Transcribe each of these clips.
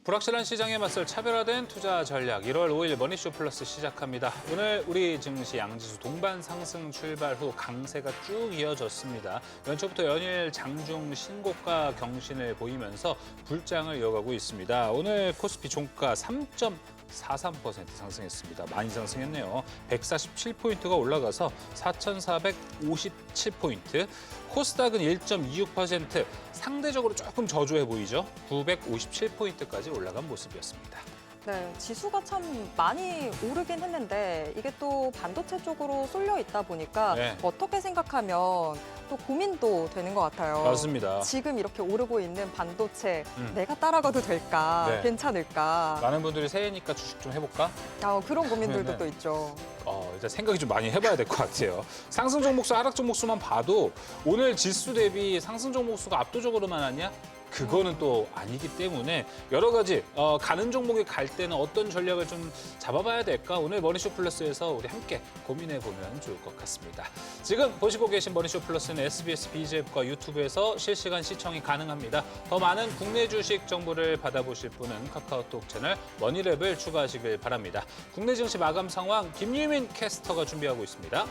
불확실한 시장에 맞설 차별화된 투자 전략 1월 5일 머니쇼 플러스 시작합니다. 오늘 우리 증시 양지수 동반 상승 출발 후 강세가 쭉 이어졌습니다. 연초부터 연일 장중 신고가 경신을 보이면서 불장을 이어가고 있습니다. 오늘 코스피 종가 3.43% 상승했습니다. 많이 상승했네요. 147포인트가 올라가서 4,457포인트. 코스닥은 1.26%, 상대적으로 조금 저조해 보이죠? 957포인트까지 올라간 모습이었습니다. 네, 지수가 참 많이 오르긴 했는데 이게 또 반도체 쪽으로 쏠려 있다 보니까 어떻게 생각하면 또 고민도 되는 것 같아요. 맞습니다. 지금 이렇게 오르고 있는 반도체 내가 따라가도 될까, 괜찮을까. 많은 분들이 새해니까 주식 좀 해볼까? 그런 고민들도 또 있죠. 일단 생각이 좀 많이 해봐야 될 것 같아요. 상승 종목수, 하락 종목수만 봐도 오늘 지수 대비 상승 종목수가 압도적으로 많았냐? 그거는 또 아니기 때문에 여러 가지 가는 종목이 갈 때는 어떤 전략을 좀 잡아봐야 될까? 오늘 머니쇼 플러스에서 우리 함께 고민해보면 좋을 것 같습니다. 지금 보시고 계신 머니쇼 플러스는 SBS BGF과 유튜브에서 실시간 시청이 가능합니다. 더 많은 국내 주식 정보를 받아보실 분은 카카오톡 채널 머니랩을 추가하시길 바랍니다. 국내 증시 마감 상황 김유민 캐스터가 준비하고 있습니다.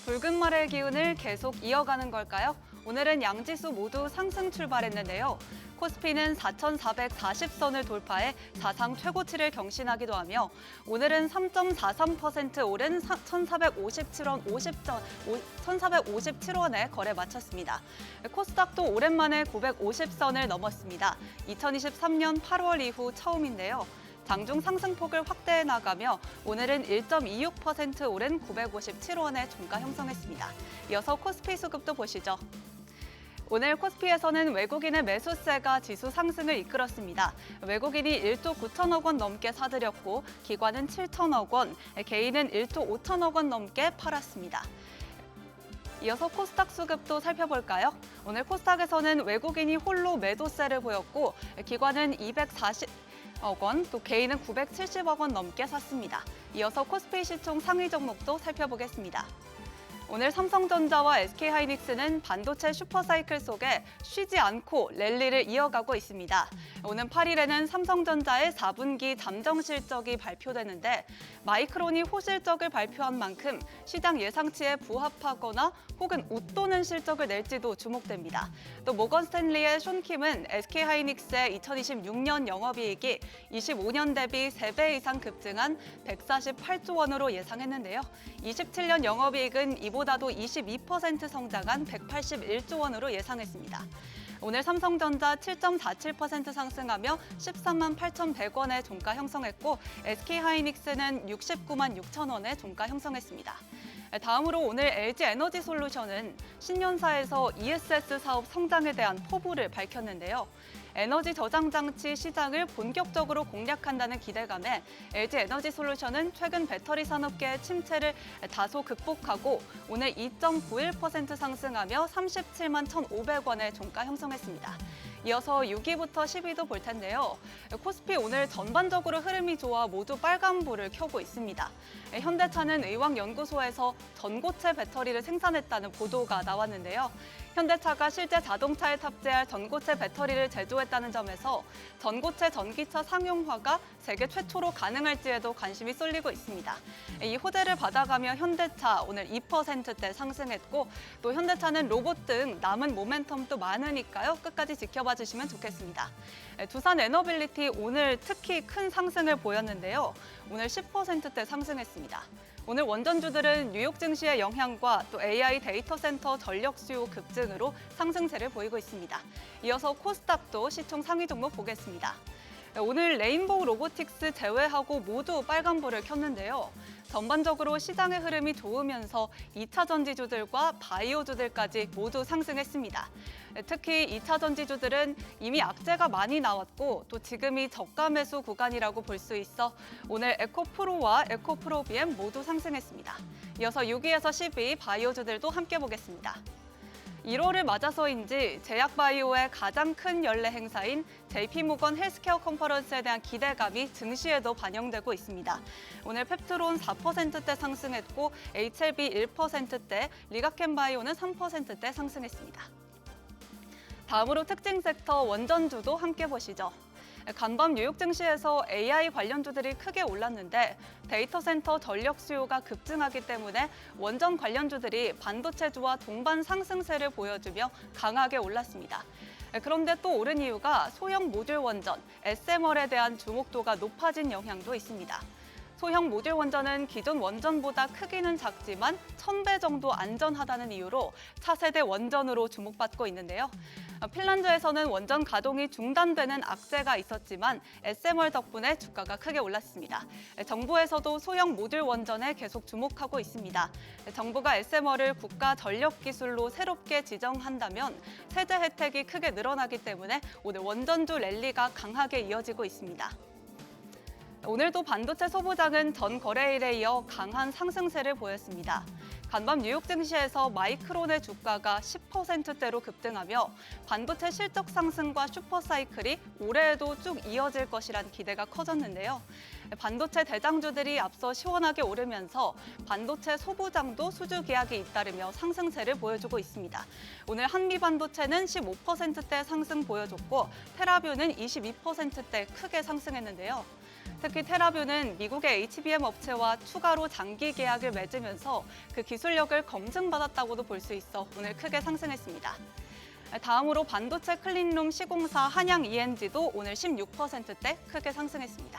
붉은 말의 기운을 계속 이어가는 걸까요? 오늘은 양지수 모두 상승 출발했는데요. 코스피는 4,440선을 돌파해 사상 최고치를 경신하기도 하며 오늘은 3.43% 오른 1,457원에 거래 마쳤습니다. 코스닥도 오랜만에 950선을 넘었습니다. 2023년 8월 이후 처음인데요. 장중 상승폭을 확대해 나가며 오늘은 1.26% 오른 957원의 종가 형성했습니다. 이어서 코스피 수급도 보시죠. 오늘 코스피에서는 외국인의 매수세가 지수 상승을 이끌었습니다. 외국인이 1조 9천억 원 넘게 사들였고 기관은 7천억 원, 개인은 1조 5천억 원 넘게 팔았습니다. 이어서 코스닥 수급도 살펴볼까요? 오늘 코스닥에서는 외국인이 홀로 매도세를 보였고 기관은 240억 원, 또 개인은 970억 원 넘게 샀습니다. 이어서 코스피 시총 상위 종목도 살펴보겠습니다. 오늘 삼성전자와 SK하이닉스는 반도체 슈퍼사이클 속에 쉬지 않고 랠리를 이어가고 있습니다. 오는 8일에는 삼성전자의 4분기 잠정 실적이 발표되는데 마이크론이 호실적을 발표한 만큼 시장 예상치에 부합하거나 혹은 웃도는 실적을 낼지도 주목됩니다. 또 모건 스탠리의 숀 킴은 SK하이닉스의 2026년 영업이익이 25년 대비 3배 이상 급증한 148조 원으로 예상했는데요. 27년 영업이익은 이보다도 22% 성장한 181조 원으로 예상했습니다. 오늘 삼성전자 7.47% 상승하며 13만 8,100원의 종가 형성했고 SK하이닉스는 69만 6천 원의 종가 형성했습니다. 다음으로 오늘 LG에너지솔루션은 신년사에서 ESS 사업 성장에 대한 포부를 밝혔는데요. 에너지 저장 장치 시장을 본격적으로 공략한다는 기대감에 LG에너지솔루션은 최근 배터리 산업계의 침체를 다소 극복하고 오늘 2.91% 상승하며 37만 1,500원의 종가 형성했습니다. 이어서 6위부터 10위도 볼 텐데요. 코스피 오늘 전반적으로 흐름이 좋아 모두 빨간불을 켜고 있습니다. 현대차는 의왕연구소에서 전고체 배터리를 생산했다는 보도가 나왔는데요. 현대차가 실제 자동차에 탑재할 전고체 배터리를 제조했다는 점에서 전고체 전기차 상용화가 세계 최초로 가능할지에도 관심이 쏠리고 있습니다. 이 호재를 받아가며 현대차 오늘 2%대 상승했고 또 현대차는 로봇 등 남은 모멘텀도 많으니까요. 끝까지 지켜봐 주시면 좋겠습니다. 두산 에너빌리티 오늘 특히 큰 상승을 보였는데요. 오늘 10%대 상승했습니다. 오늘 원전주들은 뉴욕 증시의 영향과 또 AI 데이터 센터 전력 수요 급증으로 상승세를 보이고 있습니다. 이어서 코스닥도 시총 상위 종목 보겠습니다. 오늘 레인보우 로보틱스 제외하고 모두 빨간불을 켰는데요. 전반적으로 시장의 흐름이 좋으면서 2차 전지주들과 바이오주들까지 모두 상승했습니다. 특히 2차 전지주들은 이미 악재가 많이 나왔고 또 지금이 저가 매수 구간이라고 볼 수 있어 오늘 에코프로와 에코프로비엠 모두 상승했습니다. 이어서 6위에서 10위 바이오주들도 함께 보겠습니다. 1월을 맞아서인지 제약바이오의 가장 큰 연례 행사인 JP모건 헬스케어 컨퍼런스에 대한 기대감이 증시에도 반영되고 있습니다. 오늘 펩트론 4%대 상승했고 HLB 1%대, 리가켄바이오는 3%대 상승했습니다. 다음으로 특징 섹터 원전주도 함께 보시죠. 간밤 뉴욕 증시에서 AI 관련주들이 크게 올랐는데 데이터 센터 전력 수요가 급증하기 때문에 원전 관련주들이 반도체주와 동반 상승세를 보여주며 강하게 올랐습니다. 그런데 또 오른 이유가 소형 모듈 원전, SMR에 대한 주목도가 높아진 영향도 있습니다. 소형 모듈 원전은 기존 원전보다 크기는 작지만 1000배 정도 안전하다는 이유로 차세대 원전으로 주목받고 있는데요. 핀란드에서는 원전 가동이 중단되는 악재가 있었지만 SMR 덕분에 주가가 크게 올랐습니다. 정부에서도 소형 모듈 원전에 계속 주목하고 있습니다. 정부가 SMR을 국가 전력 기술로 새롭게 지정한다면 세제 혜택이 크게 늘어나기 때문에 오늘 원전주 랠리가 강하게 이어지고 있습니다. 오늘도 반도체 소부장은 전 거래일에 이어 강한 상승세를 보였습니다. 간밤 뉴욕 증시에서 마이크론의 주가가 10%대로 급등하며 반도체 실적 상승과 슈퍼사이클이 올해에도 쭉 이어질 것이란 기대가 커졌는데요. 반도체 대장주들이 앞서 시원하게 오르면서 반도체 소부장도 수주 계약이 잇따르며 상승세를 보여주고 있습니다. 오늘 한미 반도체는 15%대 상승 보여줬고 테라뷰는 22%대 크게 상승했는데요. 특히 테라뷰는 미국의 HBM 업체와 추가로 장기 계약을 맺으면서 그 기술력을 검증받았다고도 볼 수 있어 오늘 크게 상승했습니다. 다음으로 반도체 클린룸 시공사 한양 ENG도 오늘 16%대 크게 상승했습니다.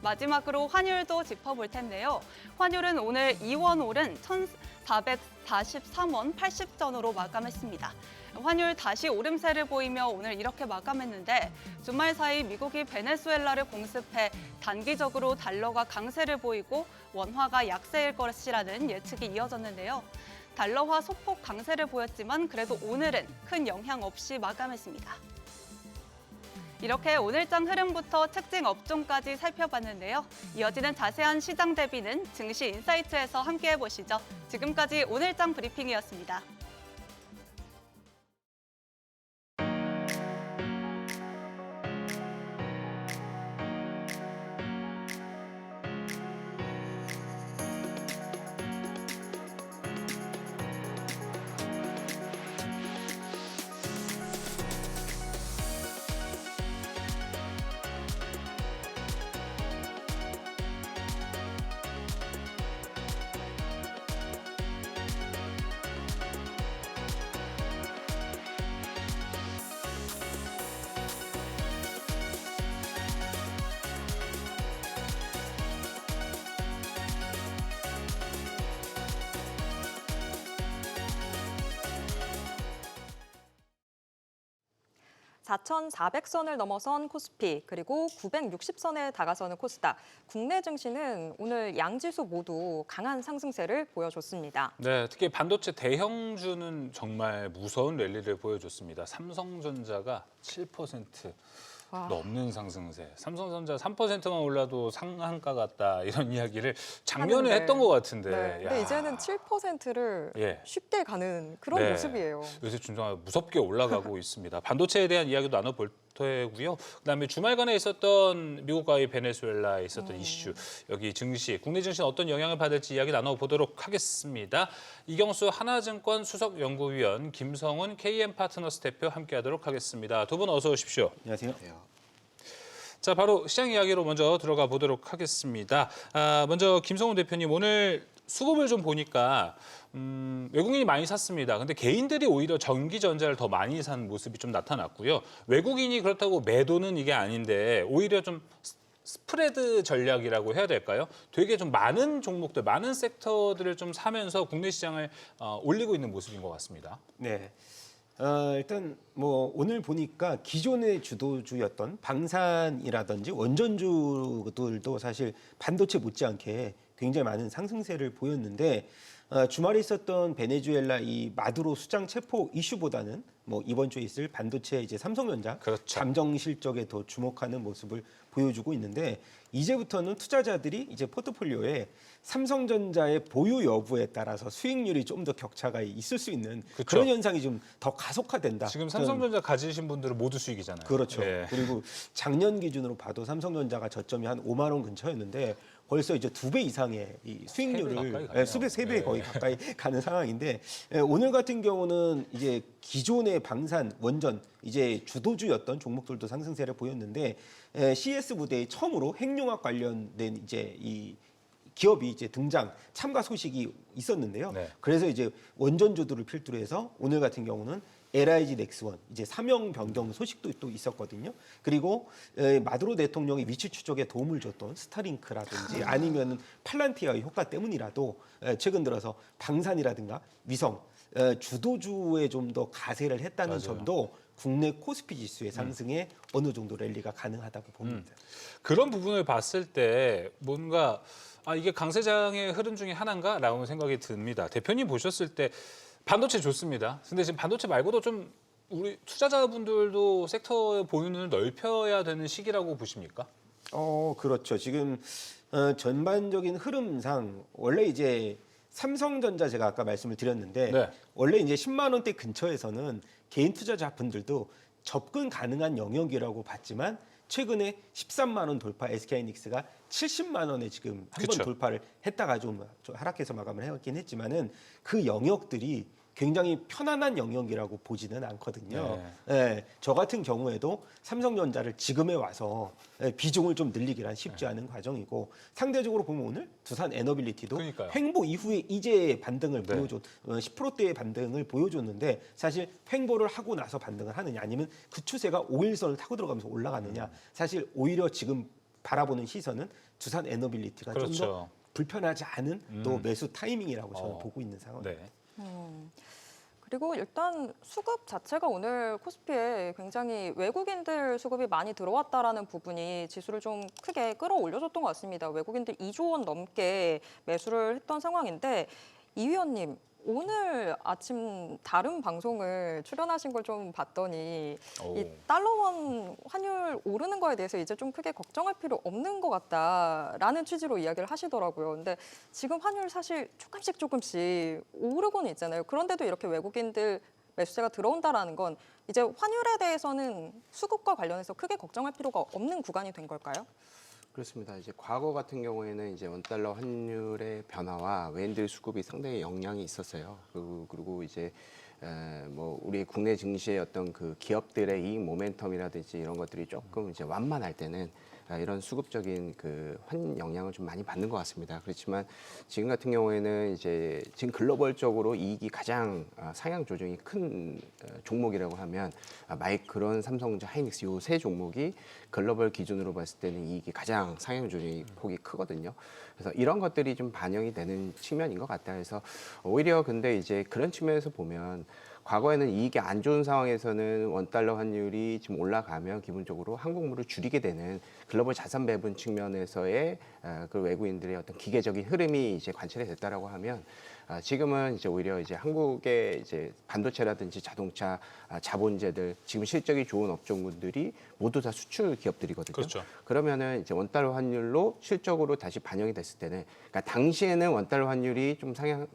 마지막으로 환율도 짚어볼 텐데요. 환율은 오늘 2원 오른 1,443원 80전으로 마감했습니다. 환율 다시 오름세를 보이며 오늘 이렇게 마감했는데 주말 사이 미국이 베네수엘라를 공습해 단기적으로 달러가 강세를 보이고 원화가 약세일 것이라는 예측이 이어졌는데요. 달러화 소폭 강세를 보였지만 그래도 오늘은 큰 영향 없이 마감했습니다. 이렇게 오늘장 흐름부터 특징 업종까지 살펴봤는데요. 이어지는 자세한 시장 대비는 증시 인사이트에서 함께해 보시죠. 지금까지 오늘장 브리핑이었습니다. (4,400선을) 넘어선 코스피 그리고 (960선에) 다가서는 코스닥. 국내 증시는 오늘 양지수 모두 강한 상승세를 보여줬습니다. 네, 특히 반도체 대형주는 정말 무서운 랠리를 보여줬습니다. 삼성전자가 7% 넘는 상승세. 삼성전자 3%만 올라도 상한가 같다 이런 이야기를 작년에 하는데. 했던 것 같은데. 네, 근데 야. 이제는 7%를 예. 쉽게 가는 그런 네. 모습이에요. 요새 진짜 무섭게 올라가고 있습니다. 반도체에 대한 이야기도 나눠볼 테고요. 그다음에 주말간에 있었던 미국과의 베네수엘라에 있었던 이슈, 여기 증시, 국내 증시는 어떤 영향을 받을지 이야기 나눠보도록 하겠습니다. 이경수 하나증권 수석연구위원, 김성훈 KM파트너스 대표 함께하도록 하겠습니다. 두 분 어서 오십시오. 안녕하세요. 자, 바로 시장 이야기로 먼저 들어가 보도록 하겠습니다. 먼저 김성훈 대표님, 오늘 수급을 좀 보니까 외국인이 많이 샀습니다. 근데 개인들이 오히려 전기전자를 더 많이 산 모습이 좀 나타났고요. 외국인이 그렇다고 매도는 이게 아닌데 오히려 좀 스프레드 전략이라고 해야 될까요? 되게 좀 많은 종목들, 많은 섹터들을 좀 사면서 국내 시장을 올리고 있는 모습인 것 같습니다. 네. 일단 뭐 오늘 보니까 기존의 주도주였던 방산이라든지 원전주들도 사실 반도체 못지않게 굉장히 많은 상승세를 보였는데 주말에 있었던 베네수엘라 이 마두로 수장 체포 이슈보다는 뭐 이번 주에 있을 반도체 이제 삼성전자 그렇죠. 잠정 실적에 더 주목하는 모습을 보여주고 있는데 이제부터는 투자자들이 이제 포트폴리오에 삼성전자의 보유 여부에 따라서 수익률이 좀 더 격차가 있을 수 있는 그렇죠. 그런 현상이 좀 더 가속화된다. 지금 삼성전자 가지신 분들은 모두 수익이잖아요. 그렇죠. 예. 그리고 작년 기준으로 봐도 삼성전자가 저점이 한 5만 원 근처였는데 벌써 이제 2배 이상의 이 가까이 수익률을 가네요. 세 배 네. 거의 가까이 가는 상황인데 오늘 같은 경우는 이제 기존의 기존의 방산, 원전 이제 주도주였던 종목들도 상승세를 보였는데 CS 무대에 처음으로 핵융합 관련된 이제 이 기업이 이제 등장 참가 소식이 있었는데요. 네. 그래서 이제 원전주들을 필두로 해서 오늘 같은 경우는 LIG 넥스원 이제 사명 변경 소식도 또 있었거든요. 그리고 마두로 대통령이 위치 추적에 도움을 줬던 스타링크라든지 아니면 팔란티아의 효과 때문이라도 최근 들어서 방산이라든가 위성 주도주에 좀 더 가세를 했다는 맞아요. 점도 국내 코스피 지수의 상승에 어느 정도 랠리가 가능하다고 봅니다. 그런 부분을 봤을 때 뭔가 이게 강세장의 흐름 중에 하나인가라는 생각이 듭니다. 대표님 보셨을 때 반도체 좋습니다. 근데 지금 반도체 말고도 좀 우리 투자자분들도 섹터의 보유를 넓혀야 되는 시기라고 보십니까? 그렇죠. 지금 전반적인 흐름상 원래 이제 삼성전자 제가 아까 말씀을 드렸는데 네. 원래 이제 10만 원대 근처에서는 개인 투자자분들도 접근 가능한 영역이라고 봤지만 최근에 13만 원 돌파 SK하이닉스가 70만 원에 지금 한 번 그쵸. 돌파를 했다가 좀 하락해서 마감을 해왔긴 했지만은 그 영역들이 굉장히 편안한 영역이라고 보지는 않거든요. 예, 저 같은 경우에도 삼성전자를 지금에 와서 비중을 좀 늘리기란 쉽지 않은 과정이고 상대적으로 보면 오늘 두산 에너빌리티도 그러니까요. 횡보 이후에 이제 반등을 네. 10%대의 반등을 보여줬는데 사실 횡보를 하고 나서 반등을 하느냐 아니면 그 추세가 5일선을 타고 들어가면서 올라가느냐 사실 오히려 지금 바라보는 시선은 두산 에너빌리티가 좀 그렇죠. 더 불편하지 않은 또 매수 타이밍이라고 저는 보고 있는 상황입니다. 네. 그리고 일단 수급 자체가 오늘 코스피에 굉장히 외국인들 수급이 많이 들어왔다라는 부분이 지수를 좀 크게 끌어올려줬던 것 같습니다. 외국인들 2조 원 넘게 매수를 했던 상황인데 이 위원님 오늘 아침 다른 방송을 출연하신 걸 좀 봤더니 이 달러원 환율 오르는 거에 대해서 이제 좀 크게 걱정할 필요 없는 것 같다라는 취지로 이야기를 하시더라고요. 근데 지금 환율 사실 조금씩 오르고는 있잖아요. 그런데도 이렇게 외국인들 매수세가 들어온다라는 건 이제 환율에 대해서는 수급과 관련해서 크게 걱정할 필요가 없는 구간이 된 걸까요? 그렇습니다. 이제 과거 같은 경우에는 이제 원달러 환율의 변화와 외인들 수급이 상당히 영향이 있었어요. 그리고 이제 뭐 우리 국내 증시의 어떤 그 기업들의 이익 모멘텀이라든지 이런 것들이 조금 이제 완만할 때는 이런 수급적인 그 환 영향을 좀 많이 받는 것 같습니다. 그렇지만 지금 같은 경우에는 이제 지금 글로벌적으로 이익이 가장 상향 조정이 큰 종목이라고 하면 마이크론, 삼성전자, 하이닉스 요 세 종목이 글로벌 기준으로 봤을 때는 이익이 가장 상향 조정이 폭이 크거든요. 그래서 이런 것들이 좀 반영이 되는 측면인 것 같다. 그래서 오히려 근데 이제 그런 측면에서 보면 과거에는 이익이 안 좋은 상황에서는 원달러 환율이 지금 올라가면 기본적으로 항공물을 줄이게 되는 글로벌 자산 배분 측면에서의 그 외국인들의 어떤 기계적인 흐름이 이제 관찰이 됐다라고 하면 지금은 이제 오히려 이제 한국의 이제 반도체라든지 자동차 자본재들 지금 실적이 좋은 업종군들이 모두 다 수출 기업들이거든요. 그렇죠. 그러면은 이제 원달러 환율로 실적으로 다시 반영이 됐을 때는 그러니까 당시에는 원달러 환율이 좀 상향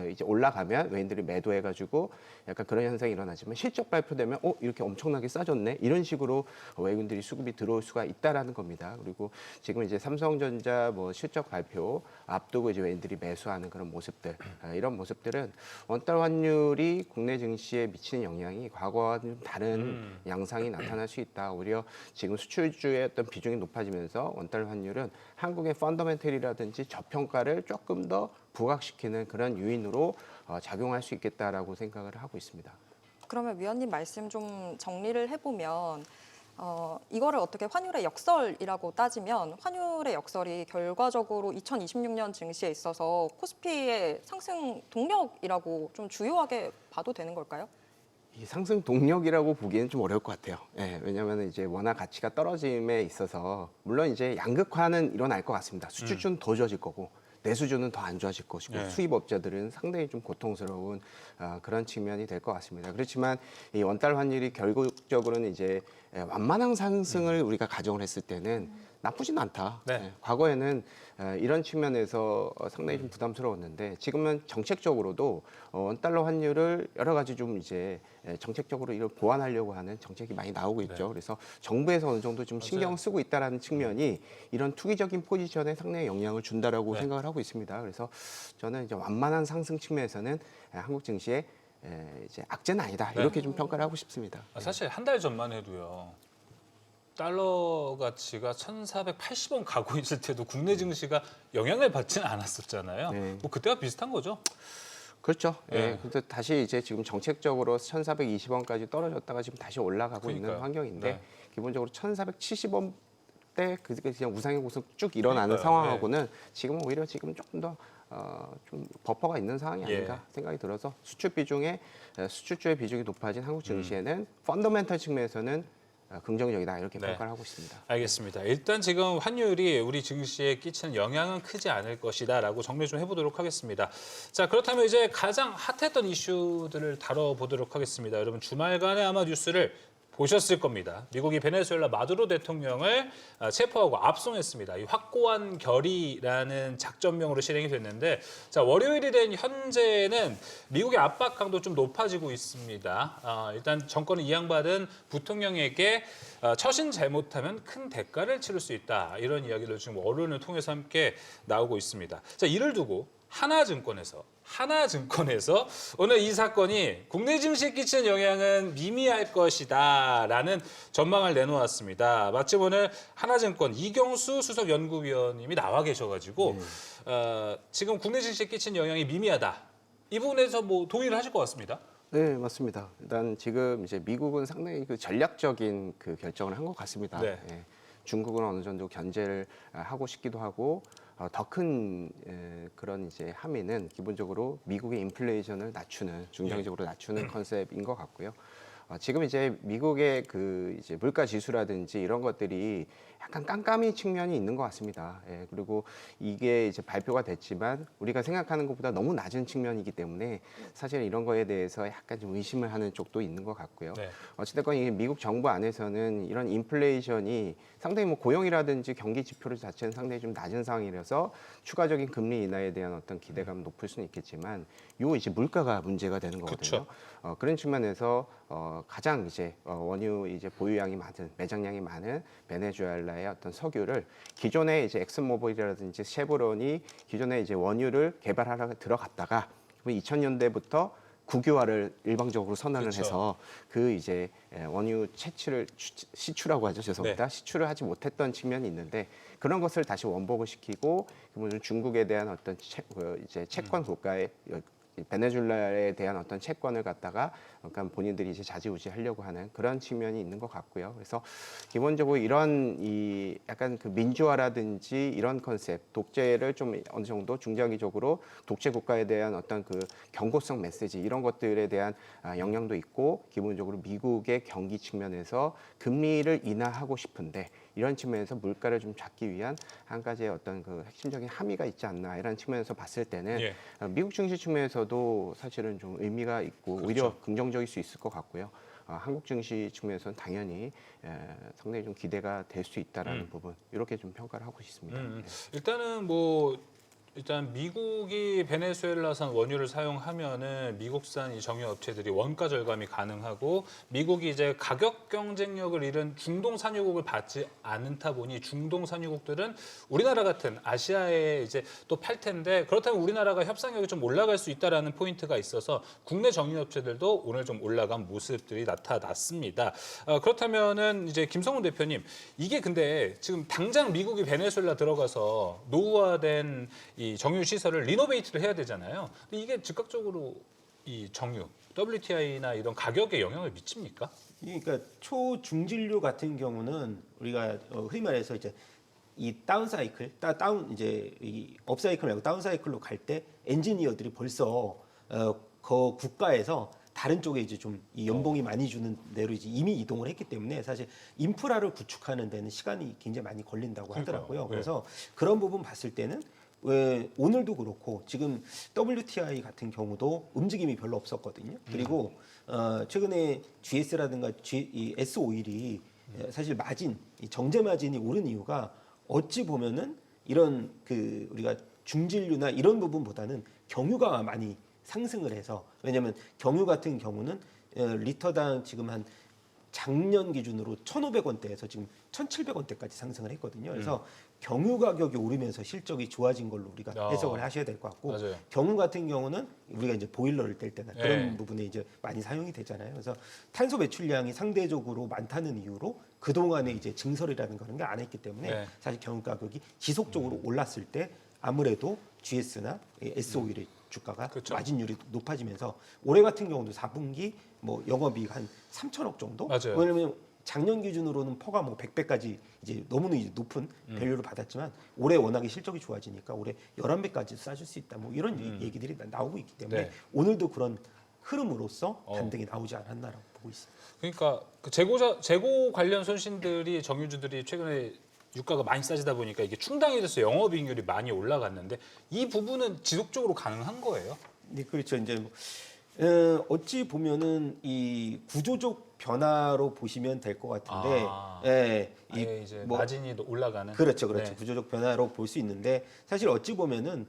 이제 올라가면 외인들이 매도해가지고 약간 그런 현상이 일어나지만 실적 발표되면 이렇게 엄청나게 싸졌네 이런 식으로 외국인들이 수급이 들어올 수가 있다라는 겁니다. 그리고 지금 이제 삼성전자 뭐 실적 발표 앞두고 이제 외인들이 매수하는 그런 모습들 이런 모습들은 원달러 환율이 국내 증시에 미치는 영향이 과거와는 좀 다른 양상이 나타날 수 있다. 오히려 지금 수출주의 어떤 비중이 높아지면서 원달러 환율은 한국의 펀더멘털이라든지 저평가를 조금 더 부각시키는 그런 요인으로 작용할 수 있겠다라고 생각을 하고 있습니다. 그러면 위원님 말씀 좀 정리를 해보면 이거를 어떻게 환율의 역설이라고 따지면 환율의 역설이 결과적으로 2026년 증시에 있어서 코스피의 상승 동력이라고 좀 주요하게 봐도 되는 걸까요? 이 상승 동력이라고 보기에는 좀 어려울 것 같아요. 왜냐하면 이제 워낙 가치가 떨어짐에 있어서 물론 이제 양극화는 일어날 것 같습니다. 수출주는 더 좋아질 거고 내수주는 더 안 좋아질 것이고 네. 수입업자들은 상당히 좀 고통스러운 그런 측면이 될 것 같습니다. 그렇지만 이 원달러 환율이 결국적으로는 이제 완만한 상승을 우리가 가정을 했을 때는 나쁘진 않다. 네. 과거에는 이런 측면에서 상당히 좀 부담스러웠는데 지금은 정책적으로도 원달러 환율을 여러 가지 좀 이제 정책적으로 이걸 보완하려고 하는 정책이 많이 나오고 있죠. 그래서 정부에서 어느 정도 좀 신경 쓰고 있다라는 측면이 이런 투기적인 포지션에 상당히 영향을 준다라고 생각을 하고 있습니다. 그래서 저는 이제 완만한 상승 측면에서는 한국 증시에 이제 악재는 아니다 이렇게 좀 평가를 하고 싶습니다. 사실 한 달 전만 해도요. 달러 가치가 1,480원 가고 있을 때도 국내 증시가 영향을 받지는 않았었잖아요. 네. 뭐 그때와 비슷한 거죠. 그렇죠. 네. 예. 근데 다시 이제 지금 정책적으로 1,420원까지 떨어졌다가 지금 다시 올라가고 그러니까요. 있는 환경인데 네. 기본적으로 1,470원 때 그게 그냥 우상향 고속 쭉 일어나는 그러니까요. 상황하고는 지금은 오히려 지금 조금 더 좀 버퍼가 있는 상황이 예. 아닌가 생각이 들어서 수출주의 비중이 높아진 한국 증시에는 펀더멘털 측면에서는 긍정적이다 이렇게 네. 평가를 하고 있습니다. 알겠습니다. 일단 지금 환율이 우리 증시에 끼치는 영향은 크지 않을 것이다라고 정리 좀 해보도록 하겠습니다. 자, 그렇다면 이제 가장 핫했던 이슈들을 다뤄보도록 하겠습니다. 여러분 주말간에 아마 뉴스를 보셨을 겁니다. 미국이 베네수엘라 마두로 대통령을 체포하고 압송했습니다. 이 확고한 결의라는 작전명으로 실행이 됐는데, 자, 월요일이 된 현재는 미국의 압박 강도 좀 높아지고 있습니다. 일단 정권을 이양받은 부통령에게 처신 잘못하면 큰 대가를 치를 수 있다. 이런 이야기를 지금 언론을 통해서 함께 나오고 있습니다. 자, 이를 두고 하나증권에서 오늘 이 사건이 국내 증시에 끼치는 영향은 미미할 것이다라는 전망을 내놓았습니다. 마침 오늘 하나증권 이경수 수석 연구위원님이 나와 계셔가지고 지금 국내 증시에 끼치는 영향이 미미하다. 이 부분에서 뭐 동의를 하실 것 같습니다. 네, 맞습니다. 일단 지금 이제 미국은 상당히 그 전략적인 그 결정을 한 것 같습니다. 네. 예. 중국은 어느 정도 견제를 하고 싶기도 하고 더 큰 그런 이제 함의는 기본적으로 미국의 인플레이션을 낮추는 중장기적으로 낮추는 컨셉인 것 같고요. 지금 이제 미국의 그 이제 물가 지수라든지 이런 것들이 약간 깜깜이 측면이 있는 것 같습니다. 예, 그리고 이게 이제 발표가 됐지만 우리가 생각하는 것보다 너무 낮은 측면이기 때문에 사실 이런 거에 대해서 약간 좀 의심을 하는 쪽도 있는 것 같고요. 네. 어찌됐건 이게 미국 정부 안에서는 이런 인플레이션이 상당히 뭐 고용이라든지 경기 지표 자체는 상당히 좀 낮은 상황이라서 추가적인 금리 인하에 대한 어떤 기대감은 높을 수는 있겠지만 요 이제 물가가 문제가 되는 거거든요. 그런 측면에서 가장 이제 원유 이제 보유량이 많은 매장량이 많은 베네수엘라의 어떤 석유를 기존에 이제 엑슨모빌이라든지 쉐보론이 기존에 이제 원유를 개발하러 들어갔다가 2000년대부터 국유화를 일방적으로 선언을 그렇죠. 해서 그 이제 원유 시추라고 하죠. 죄송합니다. 네. 시추를 하지 못했던 측면이 있는데 그런 것을 다시 원복을 시키고 중국에 대한 어떤 이제 채권 국가의 베네수엘라에 대한 어떤 채권을 갖다가 약간 본인들이 이제 좌지우지하려고 하는 그런 측면이 있는 것 같고요. 그래서 기본적으로 이런 이 약간 그 민주화라든지 이런 컨셉, 독재를 좀 어느 정도 중장기적으로 독재 국가에 대한 어떤 그 경고성 메시지 이런 것들에 대한 영향도 있고 기본적으로 미국의 경기 측면에서 금리를 인하하고 싶은데 이런 측면에서 물가를 좀 잡기 위한 한 가지의 어떤 그 핵심적인 함의가 있지 않나 이런 측면에서 봤을 때는 예. 미국 증시 측면에서도 사실은 좀 의미가 있고 그렇죠. 오히려 긍정적일 수 있을 것 같고요. 한국 증시 측면에서는 당연히 상당히 좀 기대가 될 수 있다라는 부분 이렇게 좀 평가를 하고 있습니다. 일단은 일단 미국이 베네수엘라산 원유를 사용하면은 미국산 이 정유 업체들이 원가 절감이 가능하고 미국이 이제 가격 경쟁력을 잃은 중동 산유국을 받지 않다 보니 중동 산유국들은 우리나라 같은 아시아에 이제 또 팔 텐데 그렇다면 우리나라가 협상력이 좀 올라갈 수 있다라는 포인트가 있어서 국내 정유 업체들도 오늘 좀 올라간 모습들이 나타났습니다. 그렇다면은 이제 김성훈 대표님 이게 근데 지금 당장 미국이 베네수엘라 들어가서 노후화된 이 정유 시설을 리노베이트를 해야 되잖아요. 근데 이게 즉각적으로 이 정유, WTI나 이런 가격에 영향을 미칩니까? 그러니까 초중진류 같은 경우는 우리가 흔히 말해서 이제 이 다운 사이클, 이제 이 업 사이클 말고 다운 사이클로 갈 때 엔지니어들이 벌써 그 국가에서 다른 쪽에 이제 좀 이 연봉이 많이 주는 데로 이제 이미 이동을 했기 때문에 사실 인프라를 구축하는 데는 시간이 굉장히 많이 걸린다고 하더라고요. 그러니까요. 그래서 그런 부분 봤을 때는 왜 오늘도 그렇고 지금 WTI 같은 경우도 움직임이 별로 없었거든요. 그리고 최근에 GS라든가 이 S-오일이 사실 이 정제 마진이 오른 이유가 어찌 보면은 이런 그 우리가 중진류나 이런 부분보다는 경유가 많이 상승을 해서 왜냐하면 경유 같은 경우는 리터당 지금 한 작년 기준으로 1,500원대에서 지금 1,700원대까지 상승을 했거든요. 그래서 경유 가격이 오르면서 실적이 좋아진 걸로 우리가 해석을 하셔야 될 것 같고 맞아요. 경유 같은 경우는 우리가 이제 보일러를 뗄 때나 그런 네. 부분에 이제 많이 사용이 되잖아요. 그래서 탄소 배출량이 상대적으로 많다는 이유로 그동안에 이제 증설이라는 그런 게 안 했기 때문에 네. 사실 경유 가격이 지속적으로 올랐을 때 아무래도 GS나 S-오일의 주가가 그렇죠. 마진율이 높아지면서 올해 같은 경우도 4분기 뭐 영업이익 한 3천억 정도? 맞아요. 왜냐면 작년 기준으로는 퍼가 뭐 100배까지 이제 너무나 이제 높은 밸류를 받았지만 올해 워낙에 실적이 좋아지니까 올해 11배까지 싸줄 수 있다. 뭐 이런 얘기들이 나오고 있기 때문에 네. 오늘도 그런 흐름으로서 단등이 나오지 않았나라고 보고 있습니다. 그러니까 그 재고 관련 손실들이 정유주들이 최근에 유가가 많이 싸지다 보니까 이게 충당이 돼서 영업이익률이 많이 올라갔는데 이 부분은 지속적으로 가능한 거예요? 네, 그렇죠. 이제 뭐, 어찌 보면은 이 구조적 변화로 보시면 될 것 같은데, 아. 예, 아예 이제 뭐 마진이 올라가는. 그렇죠, 그렇죠. 네. 구조적 변화로 볼 수 있는데 사실 어찌 보면은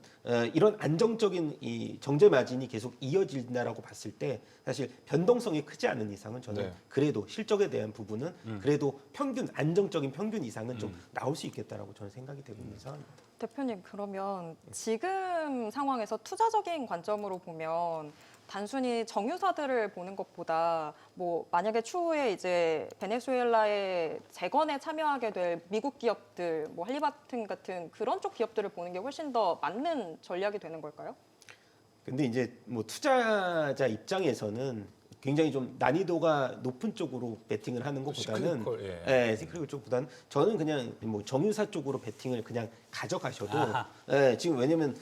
이런 안정적인 이 정제 마진이 계속 이어진다라고 봤을 때 사실 변동성이 크지 않은 이상은 저는 네. 그래도 실적에 대한 부분은 그래도 평균 안정적인 평균 이상은 좀 나올 수 있겠다라고 저는 생각이 되고 있는 상황입니다. 대표님 그러면 지금 상황에서 투자적인 관점으로 보면 단순히 정유사들을 보는 것보다 뭐 만약에 추후에 이제 베네수엘라의 재건에 참여하게 될 미국 기업들, 뭐 할리바튼 같은 그런 쪽 기업들을 보는 게 훨씬 더 맞는 전략이 되는 걸까요? 근데 이제 뭐 투자자 입장에서는 굉장히 좀 난이도가 높은 쪽으로 베팅을 하는 것보다는 시크릿 콜, 시크릿 쪽보다는 저는 그냥 뭐 정유사 쪽으로 베팅을 그냥 가져가셔도 아하. 지금 왜냐면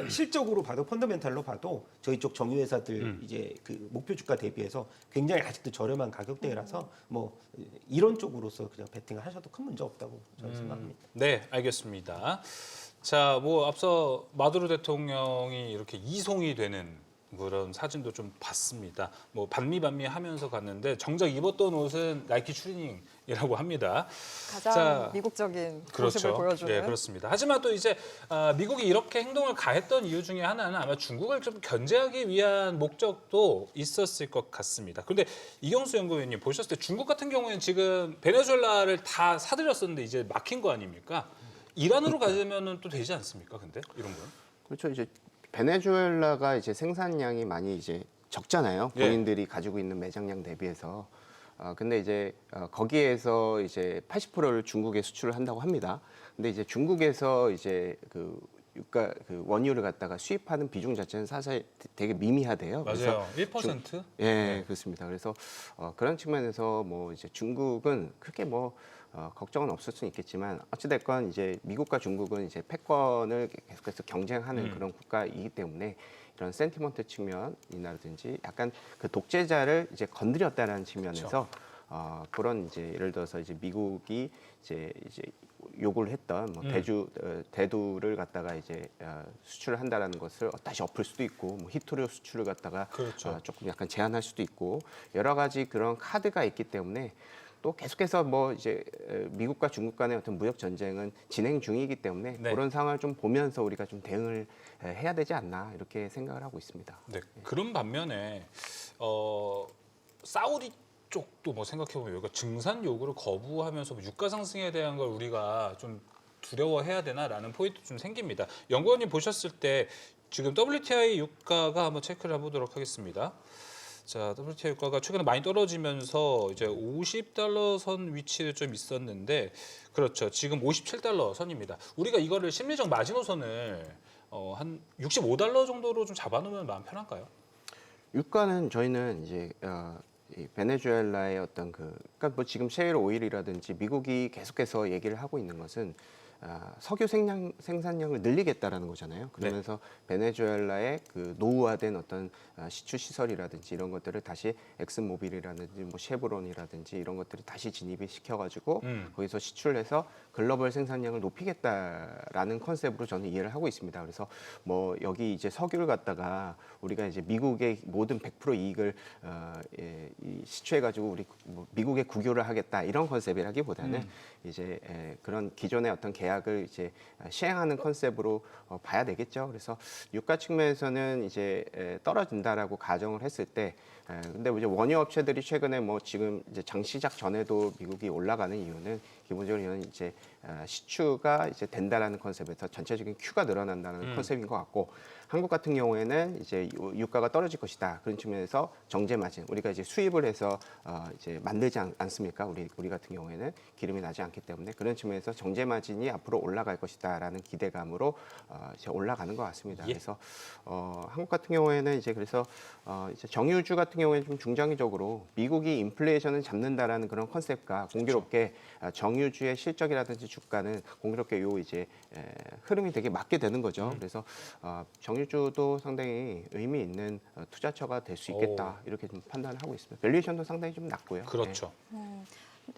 실적으로 봐도 펀더멘탈로 봐도 저희 쪽 정유회사들 이제 그 목표 주가 대비해서 굉장히 아직도 저렴한 가격대라서 뭐 이런 쪽으로서 그냥 베팅을 하셔도 큰 문제 없다고 저는 생각합니다. 네, 알겠습니다. 자, 뭐 앞서 마두로 대통령이 이렇게 이송이 되는 그런 사진도 좀 봤습니다. 뭐 반미 하면서 갔는데 정작 입었던 옷은 나이키 추리닝이라고 합니다. 가장 자, 미국적인 모습을 그렇죠. 보여주는. 예, 그렇습니다. 하지만 또 이제 미국이 이렇게 행동을 가했던 이유 중에 하나는 아마 중국을 좀 견제하기 위한 목적도 있었을 것 같습니다. 그런데 이경수 연구위원님 보셨을 때 중국 같은 경우에는 지금 베네수엘라를 다 사들였었는데 이제 막힌 거 아닙니까? 이란으로 가려면은 또 되지 않습니까? 근데 이런 건? 그렇죠. 이제 베네수엘라가 이제 생산량이 많이 이제 적잖아요. 예. 본인들이 가지고 있는 매장량 대비해서. 근데 이제 거기에서 이제 80%를 중국에 수출을 한다고 합니다. 근데 이제 중국에서 이제 그 유가 그 원유를 갖다가 수입하는 비중 자체는 사실 되게 미미하대요. 맞아요. 1%? 예, 그렇습니다. 그래서 그런 측면에서 뭐 이제 중국은 크게 뭐 걱정은 없을 수는 있겠지만 어찌됐건 이제 미국과 중국은 이제 패권을 계속해서 경쟁하는 그런 국가이기 때문에 이런 센티먼트 측면이라든지 약간 그 독재자를 이제 건드렸다는 측면에서 그런 이제 예를 들어서 이제 미국이 이제 요구를 했던 뭐 대두를 갖다가 이제 수출을 한다라는 것을 다시 엎을 수도 있고 뭐 히토류 수출을 갖다가 그렇죠. 조금 약간 제한할 수도 있고 여러 가지 그런 카드가 있기 때문에 또 계속해서 뭐 이제 미국과 중국 간의 어떤 무역 전쟁은 진행 중이기 때문에 네. 그런 상황을 좀 보면서 우리가 좀 대응을 해야 되지 않나 이렇게 생각을 하고 있습니다. 네. 그런 반면에 사우디 쪽도 뭐 생각해보면 여기가 증산 요구를 거부하면서 뭐 유가 상승에 대한 걸 우리가 좀 두려워해야 되나라는 포인트 좀 생깁니다. 연구원님 보셨을 때 지금 WTI 유가가 한번 체크를 해보도록 하겠습니다. 자, WTI 유가가 최근에 많이 떨어지면서 이제 50달러 선 위치에 좀 있었는데, 그렇죠. 지금 57달러 선입니다. 우리가 이거를 심리적 마지노선을 한 65달러 정도로 좀 잡아놓으면 마음 편할까요? 유가는 저희는 이제 이 베네수엘라의 어떤 그러니까 뭐 지금 셰일 오일이라든지 미국이 계속해서 얘기를 하고 있는 것은 석유 생산량을 늘리겠다라는 거잖아요. 그러면서 베네수엘라의 그 노후화된 어떤 시추 시설이라든지 이런 것들을 다시 엑슨모빌이라든지 뭐 쉐브론이라든지 이런 것들을 다시 진입을 시켜가지고 거기서 시출해서 글로벌 생산량을 높이겠다라는 컨셉으로 저는 이해를 하고 있습니다. 그래서 뭐 여기 이제 석유를 갖다가 우리가 이제 미국의 모든 100% 이익을 시추해가지고 우리 뭐 미국에 국유를 하겠다 이런 컨셉이라기보다는 이제 그런 기존의 어떤 계약 계약을 이제 시행하는 컨셉으로 봐야 되겠죠. 그래서 유가 측면에서는 이제 떨어진다라고 가정을 했을 때, 근데 이제 원유 업체들이 최근에 뭐 지금 이제 장 시작 전에도 미국이 올라가는 이유는 기본적으로 이건 이제 시추가 이제 된다라는 컨셉에서 전체적인 큐가 늘어난다는 컨셉인 것 같고, 한국 같은 경우에는 이제 유가가 떨어질 것이다. 그런 측면에서 정제 마진, 우리가 이제 수입을 해서 이제 만들지 않습니까? 우리 같은 경우에는 기름이 나지 않기 때문에 그런 측면에서 정제 마진이 앞으로 올라갈 것이다라는 기대감으로 이제 올라가는 것 같습니다. 예. 그래서 한국 같은 경우에는 이제 그래서 이제 정유주 같은 경우에는 좀 중장기적으로 미국이 인플레이션을 잡는다라는 그런 컨셉과 공교롭게 정유주의 실적이라든지 주가는 공교롭게 요 이제 흐름이 되게 맞게 되는 거죠. 그래서 정유주도 상당히 의미 있는 투자처가 될 수 있겠다 이렇게 좀 판단을 하고 있습니다. 밸류에이션도 상당히 좀 낮고요. 그렇죠.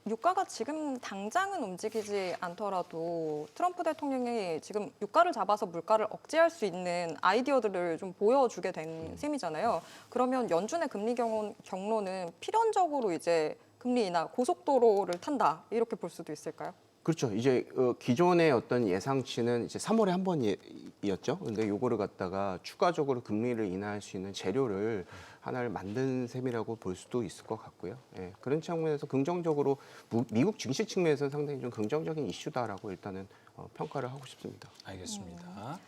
유가가 지금 당장은 움직이지 않더라도 트럼프 대통령이 지금 유가를 잡아서 물가를 억제할 수 있는 아이디어들을 좀 보여주게 된 셈이잖아요. 그러면 연준의 금리 경로는 필연적으로 이제 금리 인하 고속도로를 탄다 이렇게 볼 수도 있을까요? 그렇죠. 이제 기존의 어떤 예상치는 이제 3월에 한 번이었죠. 근데 요거를 갖다가 추가적으로 금리를 인하할 수 있는 재료를 하나를 만든 셈이라고 볼 수도 있을 것 같고요. 예, 그런 측면에서 긍정적으로 미국 증시 측면에서는 상당히 좀 긍정적인 이슈다라고 일단은 평가를 하고 싶습니다. 알겠습니다.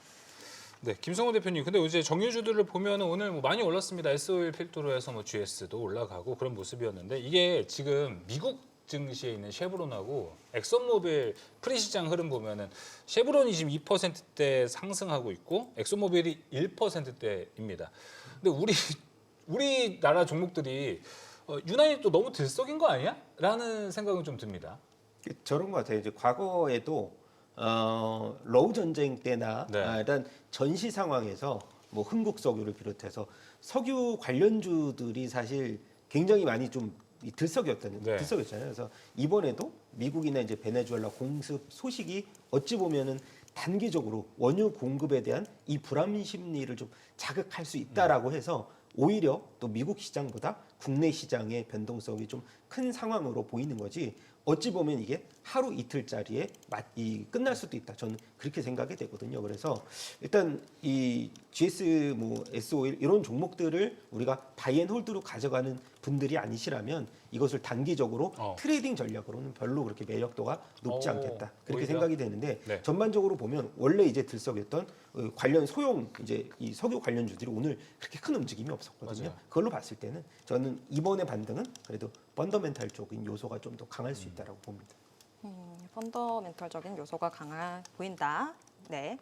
네, 김성호 대표님. 근데 이제 정유주들을 보면은 오늘 뭐 많이 올랐습니다. S-오일 필두로 해서 뭐 GS도 올라가고 그런 모습이었는데 이게 지금 미국 증시에 있는 쉐브론하고 엑슨모빌 프리시장 흐름 보면은 쉐브론이 지금 2%대 상승하고 있고 엑슨모빌이 1%대입니다. 근데 우리나라 종목들이 유난히 또 너무 들썩인 거 아니야? 라는 생각은 좀 듭니다. 저런 것 같아요. 이제 과거에도 러우 전쟁 때나 네. 일단 전시 상황에서 뭐 흥국석유를 비롯해서 석유 관련주들이 사실 굉장히 많이 좀 네. 들썩였잖아요. 그래서 이번에도 미국이나 이제 베네수엘라 공습 소식이 어찌 보면은 단기적으로 원유 공급에 대한 이 불안 심리를 좀 자극할 수 있다라고 해서 오히려 또 미국 시장보다 국내 시장의 변동성이 좀 큰 상황으로 보이는 거지. 어찌 보면 이게 하루 이틀짜리에 끝날 수도 있다. 저는 그렇게 생각이 되거든요. 그래서 일단 이 GS, 뭐 S-오일 이런 종목들을 우리가 바이앤홀드로 가져가는 분들이 아니시라면 이것을 단기적으로 트레이딩 전략으로는 별로 그렇게 매력도가 높지 않겠다. 그렇게 오히려? 생각이 되는데 네. 전반적으로 보면 원래 이제 들썩였던 관련 소형 이제 이 석유 관련주들이 오늘 그렇게 큰 움직임이 없었거든요. 맞아요. 그걸로 봤을 때는 저는 이번의 반등은 그래도 펀더멘탈적인 요소가 좀 더 강할 수 있다라고 봅니다. 펀더멘털적인 요소가 강해 보인다. 네.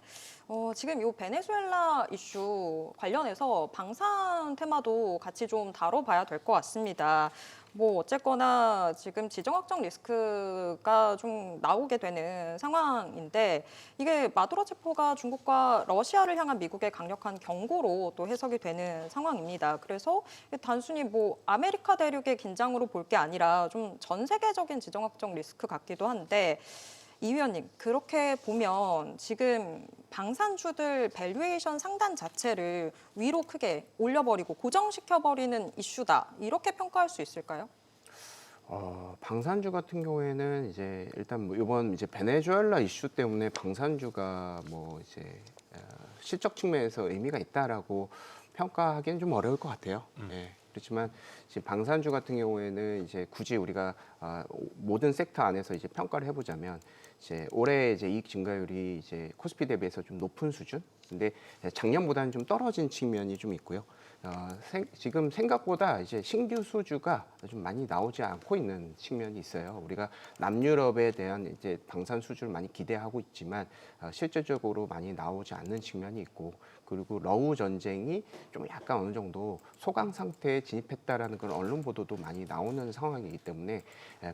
지금 이 베네수엘라 이슈 관련해서 방산 테마도 같이 좀 다뤄봐야 될 것 같습니다. 뭐 어쨌거나 지금 지정학적 리스크가 좀 나오게 되는 상황인데 이게 마두로 체포가 중국과 러시아를 향한 미국의 강력한 경고로 또 해석이 되는 상황입니다. 그래서 단순히 뭐 아메리카 대륙의 긴장으로 볼 게 아니라 좀 전 세계적인 지정학적 리스크 같기도 한데 이 위원님, 그렇게 보면 지금 방산주들 밸류에이션 상단 자체를 위로 크게 올려버리고 고정시켜버리는 이슈다. 이렇게 평가할 수 있을까요? 방산주 같은 경우에는 이제 일단 뭐 이번 이제 베네수엘라 이슈 때문에 방산주가 뭐 이제 실적 측면에서 의미가 있다라고 평가하기는 좀 어려울 것 같아요. 예. 그렇지만 지금 방산주 같은 경우에는 이제 굳이 우리가 모든 섹터 안에서 이제 평가를 해보자면 이제 올해 이제 이익 증가율이 이제 코스피 대비해서 좀 높은 수준. 근데 작년보다는 좀 떨어진 측면이 좀 있고요. 지금 생각보다 이제 신규 수주가 좀 많이 나오지 않고 있는 측면이 있어요. 우리가 남유럽에 대한 이제 방산 수주를 많이 기대하고 있지만 실질적으로 많이 나오지 않는 측면이 있고, 그리고 러우 전쟁이 좀 약간 어느 정도 소강 상태에 진입했다라는 그런 언론 보도도 많이 나오는 상황이기 때문에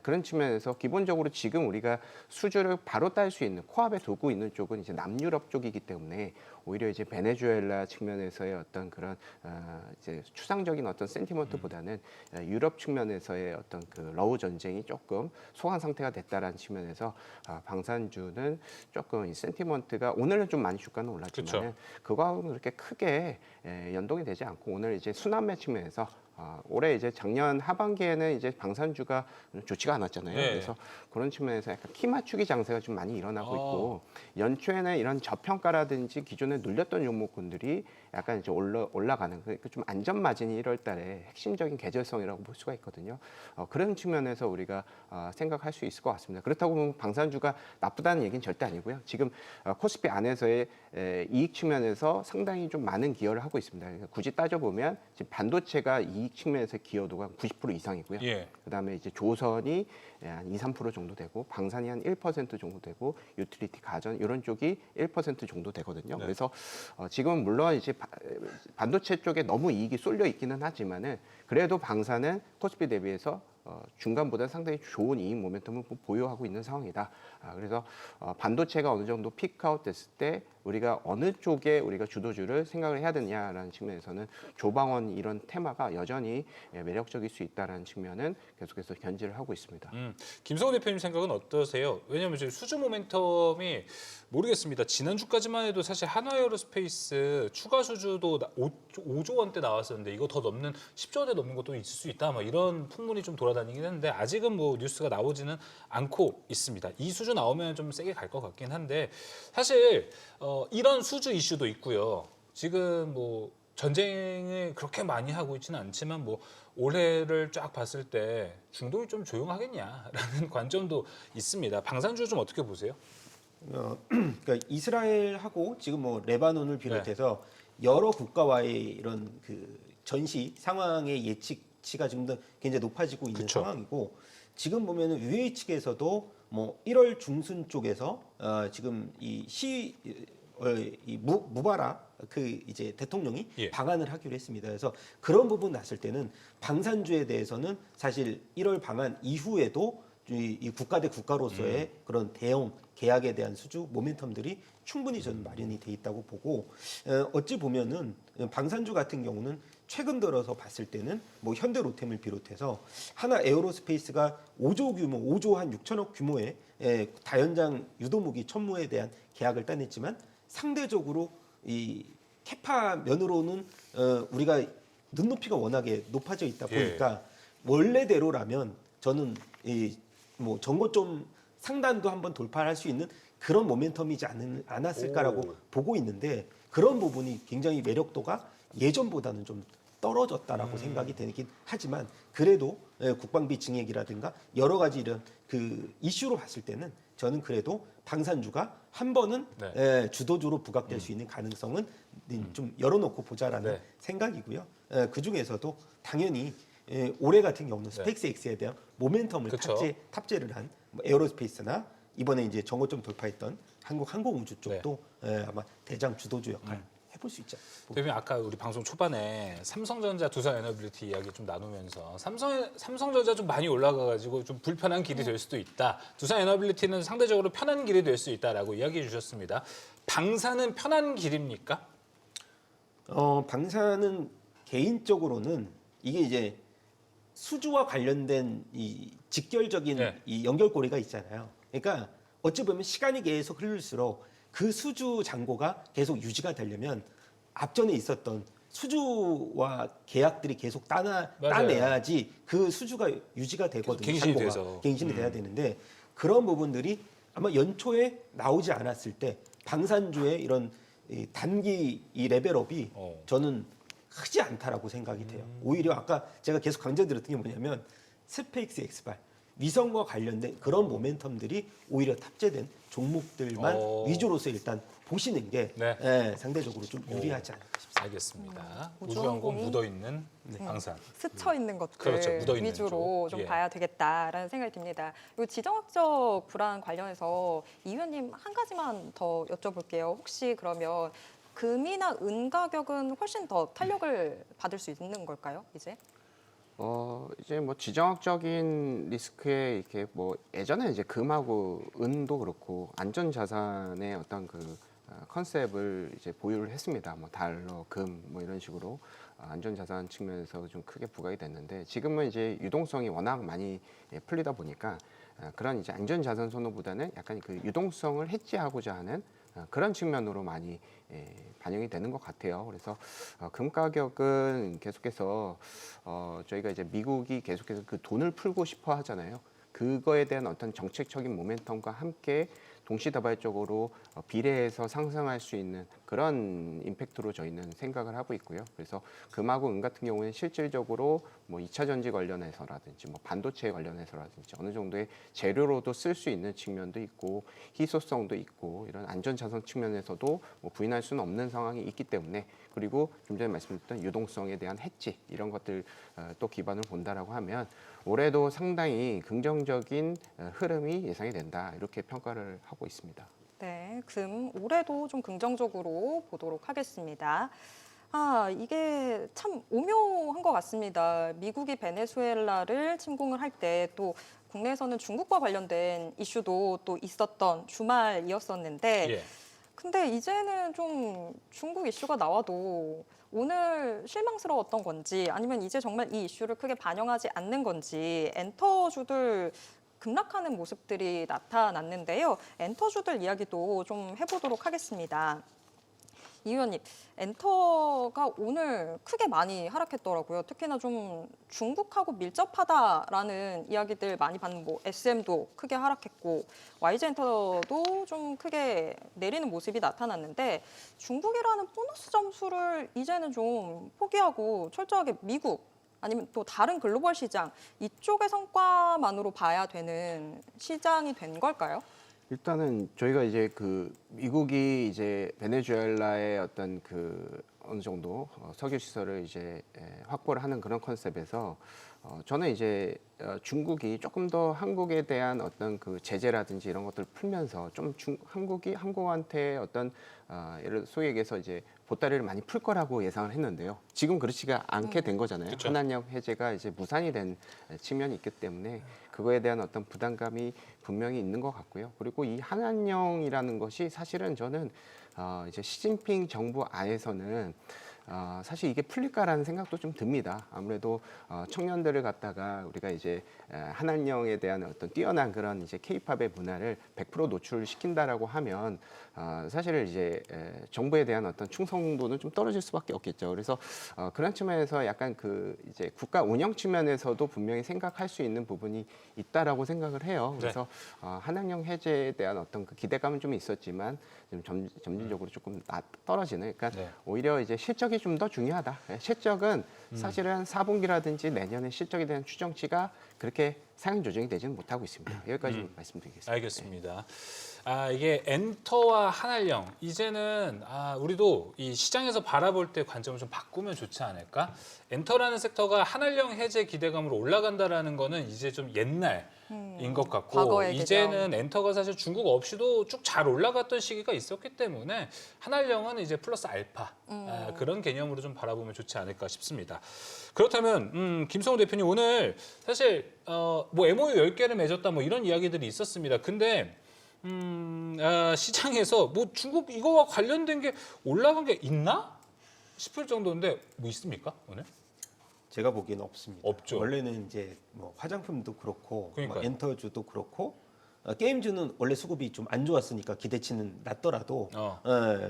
그런 측면에서 기본적으로 지금 우리가 수주를 바로 딸 수 있는 코앞에 두고 있는 쪽은 이제 남유럽 쪽이기 때문에 오히려 이제 베네수엘라 측면에서의 어떤 그런 이제 추상적인 어떤 센티먼트보다는 유럽 측면에서의 어떤 그 러우 전쟁이 조금 소강 상태가 됐다라는 측면에서 방산주는 조금 이 센티먼트가 오늘은 좀 많이 주가는 올랐지만 그거하고는 그렇게 크게 연동이 되지 않고 오늘 이제 순환매 측면에서 올해 이제 작년 하반기에는 이제 방산주가 좋지가 않았잖아요. 네. 그래서 그런 측면에서 약간 키 맞추기 장세가 좀 많이 일어나고 어. 있고 연초에는 이런 저평가라든지 기존에 눌렸던 종목군들이 약간 이제 올라가는 그러니까 좀 안전 마진이 1월달에 핵심적인 계절성이라고 볼 수가 있거든요. 그런 측면에서 우리가 생각할 수 있을 것 같습니다. 그렇다고 보면 방산주가 나쁘다는 얘기는 절대 아니고요. 지금 코스피 안에서의 이익 측면에서 상당히 좀 많은 기여를 하고 있습니다. 그러니까 굳이 따져보면 지금 반도체가 이익 측면에서 기여도가 90% 이상이고요. 예. 그다음에 이제 조선이 한 2, 3% 정도 되고 방산이 한 1% 정도 되고 유틸리티 가전 이런 쪽이 1% 정도 되거든요. 네. 그래서 지금은 물론 이제 반도체 쪽에 너무 이익이 쏠려 있기는 하지만은 그래도 방산은 코스피 대비해서 중간보다 상당히 좋은 이익 모멘텀을 보유하고 있는 상황이다. 그래서 반도체가 어느 정도 피크아웃 됐을 때 우리가 어느 쪽에 우리가 주도주를 생각을 해야 되냐라는 측면에서는 조방원 이런 테마가 여전히 매력적일 수 있다는 측면은 계속해서 견지를 하고 있습니다. 김성호 대표님 생각은 어떠세요? 왜냐하면 지금 수주 모멘텀이 모르겠습니다. 지난주까지만 해도 사실 한화에어로스페이스 추가 수주도 5조 원대 나왔었는데 이거 더 넘는 10조 원대 넘는 것도 있을 수 있다. 막 이런 풍문이 좀 돌아다니긴 했는데 아직은 뭐 뉴스가 나오지는 않고 있습니다. 이 수주 나오면 좀 세게 갈 것 같긴 한데 사실 이런 수주 이슈도 있고요. 지금 뭐 전쟁을 그렇게 많이 하고 있지는 않지만 뭐 올해를 쫙 봤을 때 중동이 좀 조용하겠냐라는 관점도 있습니다. 방산주 좀 어떻게 보세요? 그러니까 이스라엘하고 지금 뭐 레바논을 비롯해서 여러 국가와의 이런 그 전시 상황의 예측치가 지금 굉장히 높아지고 있는 그쵸. 상황이고 지금 보면은 UAE 측에서도 뭐 1월 중순 쪽에서 지금 무바라 그 이제 대통령이 예. 방한을 하기로 했습니다. 그래서 그런 부분 났을 때는 방산주에 대해서는 사실 1월 방한 이후에도 이 국가 대 국가로서의 그런 대형 계약에 대한 수주 모멘텀들이 충분히 저는 마련이 돼 있다고 보고 어찌 보면은 방산주 같은 경우는 최근 들어서 봤을 때는 뭐 현대로템을 비롯해서 하나 에어로스페이스가 5조 한 6천억 규모의 다연장 유도무기 천무에 대한 계약을 따냈지만 상대적으로 이 캐파 면으로는 우리가 눈높이가 워낙에 높아져 있다 보니까 원래대로라면 저는 뭐 전고점 상단도 한번 돌파할 수 있는 그런 모멘텀이지 않았을까라고 보고 있는데 그런 부분이 굉장히 매력도가 예전보다는 좀 떨어졌다라고 생각이 되긴 하지만 그래도 국방비 증액이라든가 여러 가지 이런 그 이슈로 봤을 때는 저는 그래도 방산주가 한 번은 주도주로 부각될 수 있는 가능성은 좀 열어놓고 보자라는 생각이고요. 그 중에서도 당연히 올해 같은 경우는 스페이스X에 대한 모멘텀을 그쵸. 탑재를 한 뭐 에어로스페이스나 이번에 이제 정고점 돌파했던 한국 항공우주 쪽도 아마 대장 주도주 역할 해볼 수 있죠. 대표님 아까 우리 방송 초반에 삼성전자, 두산에너빌리티 이야기 좀 나누면서 삼성전자 좀 많이 올라가가지고 좀 불편한 길이 될 수도 있다. 두산에너빌리티는 상대적으로 편한 길이 될 수 있다라고 이야기해 주셨습니다. 방산은 편한 길입니까? 방산은 개인적으로는 이게 이제 수주와 관련된 이 직결적인 이 연결고리가 있잖아요. 그러니까 어찌 보면 시간이 계속 흐를수록 그 수주 잔고가 계속 유지가 되려면 앞전에 있었던 수주와 계약들이 계속 따내야지 그 수주가 유지가 되거든요. 갱신이 잔고가. 돼서. 갱신이 돼야 되는데 그런 부분들이 아마 연초에 나오지 않았을 때 방산주의 이런 이 단기 이 레벨업이 저는 크지 않다라고 생각이 돼요. 오히려 아까 제가 계속 강조드렸던 게 뭐냐면 스페이스 X발 위성과 관련된 그런 모멘텀들이 오히려 탑재된 종목들만 위주로서 일단 보시는 게 상대적으로 좀 유리하지 않을까 싶습니다. 알겠습니다. 우주항공 묻어있는 방산. 스쳐 있는 것들 그렇죠. 묻어있는 위주로 쪽. 좀 봐야 되겠다라는 생각이 듭니다. 이 지정학적 불안 관련해서 이 의원님 한 가지만 더 여쭤볼게요. 혹시 그러면 금이나 은 가격은 훨씬 더 탄력을 받을 수 있는 걸까요? 이제? 이제 뭐 지정학적인 리스크에 이렇게 뭐 예전에 이제 금하고 은도 그렇고 안전 자산의 어떤 그 컨셉을 이제 보유를 했습니다. 뭐 달러, 금 뭐 이런 식으로 안전 자산 측면에서 좀 크게 부각이 됐는데 지금은 이제 유동성이 워낙 많이 풀리다 보니까 그런 이제 안전 자산 선호보다는 약간 그 유동성을 해지하고자 하는 그런 측면으로 많이 반영이 되는 것 같아요. 그래서 금 가격은 계속해서 저희가 이제 미국이 계속해서 그 돈을 풀고 싶어 하잖아요. 그거에 대한 어떤 정책적인 모멘텀과 함께 동시다발적으로 비례해서 상승할 수 있는 그런 임팩트로 저희는 생각을 하고 있고요. 그래서 금하고 은 같은 경우에는 실질적으로 뭐 2차 전지 관련해서라든지 뭐 반도체 관련해서라든지 어느 정도의 재료로도 쓸 수 있는 측면도 있고 희소성도 있고 이런 안전 자산 측면에서도 뭐 부인할 수는 없는 상황이 있기 때문에 그리고 좀 전에 말씀드렸던 유동성에 대한 해지 이런 것들 또 기반을 본다라고 하면 올해도 상당히 긍정적인 흐름이 예상이 된다 이렇게 평가를 하고 있습니다. 네, 금 올해도 좀 긍정적으로 보도록 하겠습니다. 이게 참 오묘한 것 같습니다. 미국이 베네수엘라를 침공을 할 때 또 국내에서는 중국과 관련된 이슈도 또 있었던 주말이었었는데 예. 근데 이제는 좀 중국 이슈가 나와도 오늘 실망스러웠던 건지 아니면 이제 정말 이 이슈를 크게 반영하지 않는 건지 엔터주들 급락하는 모습들이 나타났는데요. 엔터주들 이야기도 좀 해보도록 하겠습니다. 이 의원님, 엔터가 오늘 크게 많이 하락했더라고요. 특히나 좀 중국하고 밀접하다라는 이야기들 많이 받는 뭐 SM도 크게 하락했고 YG엔터도 좀 크게 내리는 모습이 나타났는데 중국이라는 보너스 점수를 이제는 좀 포기하고 철저하게 미국 아니면 또 다른 글로벌 시장 이쪽의 성과만으로 봐야 되는 시장이 된 걸까요? 일단은 저희가 이제 그 미국이 이제 베네수엘라의 어떤 그 어느 정도 석유 시설을 이제 확보를 하는 그런 컨셉에서 저는 이제 중국이 조금 더 한국에 대한 어떤 그 제재라든지 이런 것들을 풀면서 좀 한국이 한국한테 어떤 예를 소위 얘기해서 이제 보따리를 많이 풀 거라고 예상을 했는데요. 지금 그렇지가 않게 된 거잖아요. 그쵸. 한한령 해제가 이제 무산이 된 측면이 있기 때문에 그거에 대한 어떤 부담감이 분명히 있는 것 같고요. 그리고 이 한한령이라는 것이 사실은 저는 이제 시진핑 정부 안에서는 사실 이게 풀릴까라는 생각도 좀 듭니다. 아무래도 청년들을 갖다가 우리가 이제 한한령에 대한 어떤 뛰어난 그런 이제 K-팝의 문화를 100% 노출시킨다라고 하면 사실 이제 정부에 대한 어떤 충성도는 좀 떨어질 수밖에 없겠죠. 그래서 그런 측면에서 약간 그 이제 국가 운영 측면에서도 분명히 생각할 수 있는 부분이 있다라고 생각을 해요. 그래서 한한령 해제에 대한 어떤 그 기대감은 좀 있었지만 좀 점진적으로 조금 떨어지는. 그러니까 네. 오히려 이제 실적이 좀 더 중요하다. 실적은 사실은 4분기라든지 내년에 실적에 대한 추정치가 그렇게 상향 조정이 되지는 못하고 있습니다. 여기까지 말씀드리겠습니다. 알겠습니다. 이게 엔터와 한한령 이제는 우리도 이 시장에서 바라볼 때 관점을 좀 바꾸면 좋지 않을까? 엔터라는 섹터가 한한령 해제 기대감으로 올라간다라는 거는 이제 좀 옛날인 것 같고 과거의 이제는 엔터가 사실 중국 없이도 쭉 잘 올라갔던 시기가 있었기 때문에 한한령은 이제 플러스 알파 그런 개념으로 좀 바라보면 좋지 않을까 싶습니다. 그렇다면 김성우 대표님 오늘 사실 뭐 MOU 10개를 맺었다 뭐 이런 이야기들이 있었습니다. 근데 시장에서 뭐 중국 이거와 관련된 게 올라간 게 있나 싶을 정도인데 뭐 있습니까 오늘? 제가 보기에는 없습니다. 없죠. 원래는 이제 뭐 화장품도 그렇고 뭐 그러니까요. 엔터주도 그렇고 게임주는 원래 수급이 좀 안 좋았으니까 기대치는 낮더라도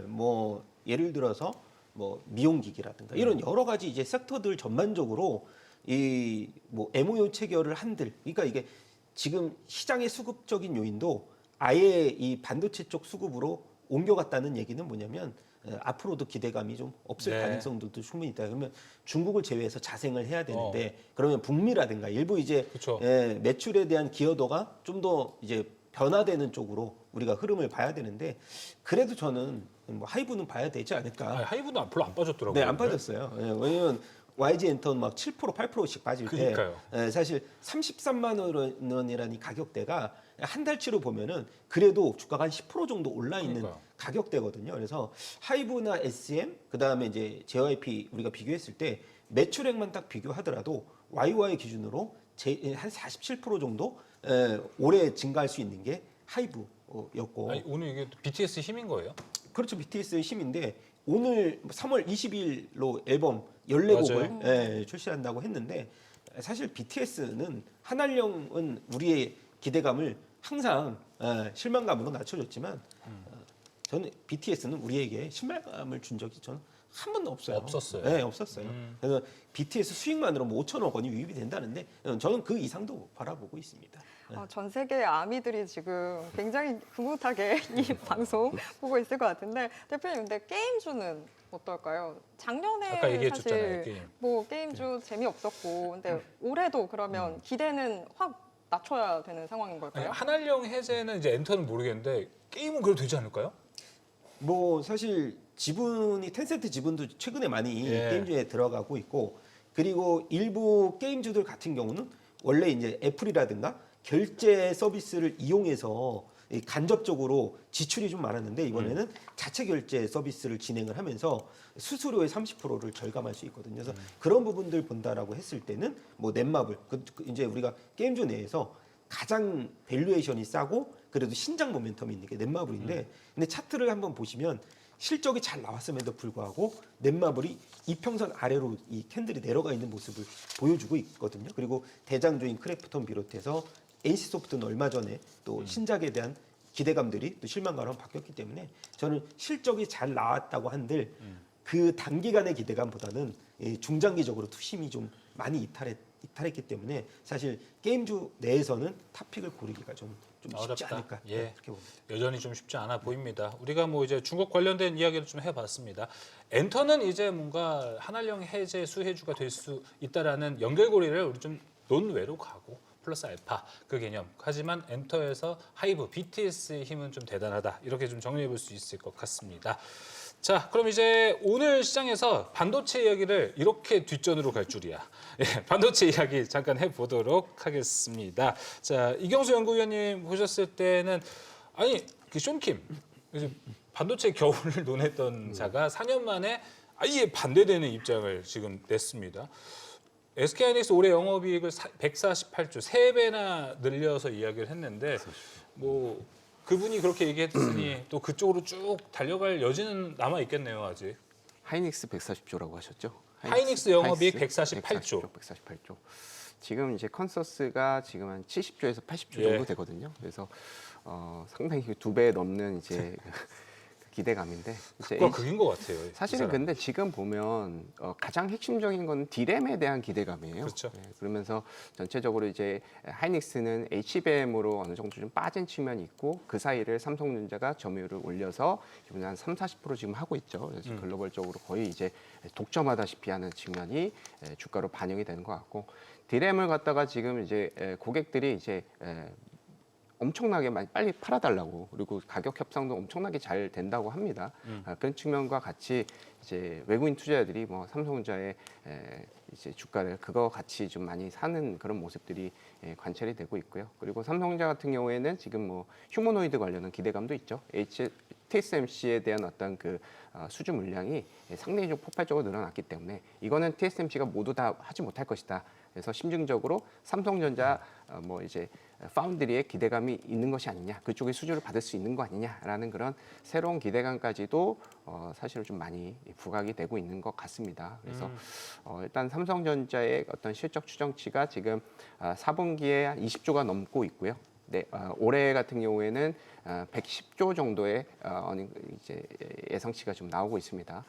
뭐 예를 들어서 뭐 미용기기라든가 이런 여러 가지 이제 섹터들 전반적으로 이 뭐 MOU 체결을 한들 그러니까 이게 지금 시장의 수급적인 요인도 아예 이 반도체 쪽 수급으로 옮겨갔다는 얘기는 뭐냐면 앞으로도 기대감이 좀 없을 네. 가능성들도 충분히 있다. 그러면 중국을 제외해서 자생을 해야 되는데 그러면 북미라든가 일부 이제 그쵸. 매출에 대한 기여도가 좀 더 이제 변화되는 쪽으로 우리가 흐름을 봐야 되는데 그래도 저는 뭐 하이브는 봐야 되지 않을까. 하이브도 별로 안 빠졌더라고요. 네, 안 빠졌어요. 왜냐면 YG 엔터는 막 7%, 8%씩 빠질 때 그러니까요. 사실 33만 원이라는 이 가격대가 한 달치로 보면은 그래도 주가가 한 10% 정도 올라 있는 그러니까요. 가격대거든요. 그래서 하이브나 SM 그다음에 이제 JYP 우리가 비교했을 때 매출액만 딱 비교하더라도 YY 기준으로 한 47% 정도 올해 증가할 수 있는 게 하이브였고 오늘 이게 BTS 힘인 거예요? 그렇죠. BTS의 힘인데 오늘 3월 20일로 앨범 14곡을 출시한다고 했는데 사실 BTS는 한한령은 우리의 기대감을 항상 실망감으로 낮춰줬지만 저는 BTS는 우리에게 신뢰감을 준 적이 저는 한 번도 없어요. 없었어요. 네, 없었어요. 그래서 BTS 수익만으로 뭐 5천억 원이 유입이 된다는데 저는 그 이상도 바라보고 있습니다. 전 세계 아미들이 지금 굉장히 흐뭇하게 이 방송 보고 있을 것 같은데 대표님 근데 게임주는 어떨까요? 작년에 아까 얘기해줬잖아요, 사실 게임. 뭐 게임주 재미없었고 근데 올해도 그러면 기대는 확 낮춰야 되는 상황인 아니, 걸까요? 한알령 해제는 이제 엔터는 모르겠는데 게임은 그래도 되지 않을까요? 뭐 사실 지분이 텐센트 지분도 최근에 많이 예. 게임주에 들어가고 있고 그리고 일부 게임주들 같은 경우는 원래 이제 애플이라든가 결제 서비스를 이용해서 이 간접적으로 지출이 좀 많았는데 이번에는 자체 결제 서비스를 진행을 하면서 수수료의 30%를 절감할 수 있거든요. 그래서 그런 부분들 본다라고 했을 때는 뭐 넷마블 이제 우리가 게임주 내에서 가장 밸류에이션이 싸고 그래도 신장 모멘텀이 있는 게 넷마블인데 근데 차트를 한번 보시면 실적이 잘 나왔음에도 불구하고 넷마블이 이평선 아래로 이 캔들이 내려가 있는 모습을 보여주고 있거든요. 그리고 대장주인 크래프톤 비롯해서 NC소프트는 얼마 전에 또 신작에 대한 기대감들이 또 실망감으로 바뀌었기 때문에 저는 실적이 잘 나왔다고 한들 그 단기간의 기대감보다는 중장기적으로 투심이 좀 많이 이탈했기 때문에 사실 게임주 내에서는 탑픽을 고르기가 좀 쉽지 어렵다. 않을까 예. 그렇게 봅니다. 여전히 좀 쉽지 않아 보입니다. 우리가 뭐 이제 중국 관련된 이야기를 좀 해봤습니다. 엔터는 이제 뭔가 한알령 해제 수혜주가 될 수 있다라는 연결고리를 우리 좀 논외로 가고 플러스 알파 그 개념. 하지만 엔터에서 하이브 BTS의 힘은 좀 대단하다. 이렇게 좀 정리해 볼 수 있을 것 같습니다. 자, 그럼 이제 오늘 시장에서 반도체 이야기를 이렇게 뒷전으로 갈 줄이야. 예, 반도체 이야기 잠깐 해보도록 하겠습니다. 자, 이경수 연구위원님 보셨을 때는 아니 그 숀킴 반도체 겨울을 논했던 자가 4년 만에 아예 반대되는 입장을 지금 냈습니다. SK하이닉스 올해 영업이익을 148조, 3배나 늘려서 이야기를 했는데 뭐 그분이 그렇게 얘기했으니 또 그쪽으로 쭉 달려갈 여지는 남아 있겠네요, 아직. 하이닉스 140조라고 하셨죠? 하이닉스 영업이익 148조. 148조. 지금 이제 컨서스가 지금 한 70조에서 80조 예. 정도 되거든요. 그래서 상당히 2배 넘는 이제 기대감인데 이제 극과 극인 것 같아요. 이 사실은 사람. 근데 지금 보면 가장 핵심적인 건 디램에 대한 기대감이에요. 그렇죠. 네, 그러면서 전체적으로 이제 하이닉스는 HBM으로 어느 정도 좀 빠진 측면이 있고 그 사이를 삼성전자가 점유율을 올려서 기본 한 30~40% 지금 하고 있죠. 그래서 글로벌적으로 거의 이제 독점하다시피 하는 측면이 주가로 반영이 되는 것 같고 디램을 갖다가 지금 이제 고객들이 이제 엄청나게 많이 빨리 팔아달라고 그리고 가격 협상도 엄청나게 잘 된다고 합니다. 그런 측면과 같이 이제 외국인 투자자들이 뭐 삼성전자의 이제 주가를 그거 같이 좀 많이 사는 그런 모습들이 관찰이 되고 있고요. 그리고 삼성전자 같은 경우에는 지금 뭐 휴머노이드 관련한 기대감도 있죠. TSMC에 대한 어떤 그 수주 물량이 상당히 좀 폭발적으로 늘어났기 때문에 이거는 TSMC가 모두 다 하지 못할 것이다. 그래서 심증적으로 삼성전자 뭐 이제 파운드리의 기대감이 있는 것이 아니냐, 그쪽에 수주를 받을 수 있는 거 아니냐라는 그런 새로운 기대감까지도 사실 좀 많이 부각이 되고 있는 것 같습니다. 그래서 일단 삼성전자의 어떤 실적 추정치가 지금 4분기에 한 20조가 넘고 있고요. 네, 올해 같은 경우에는 110조 정도의 이제 예상치가 좀 나오고 있습니다.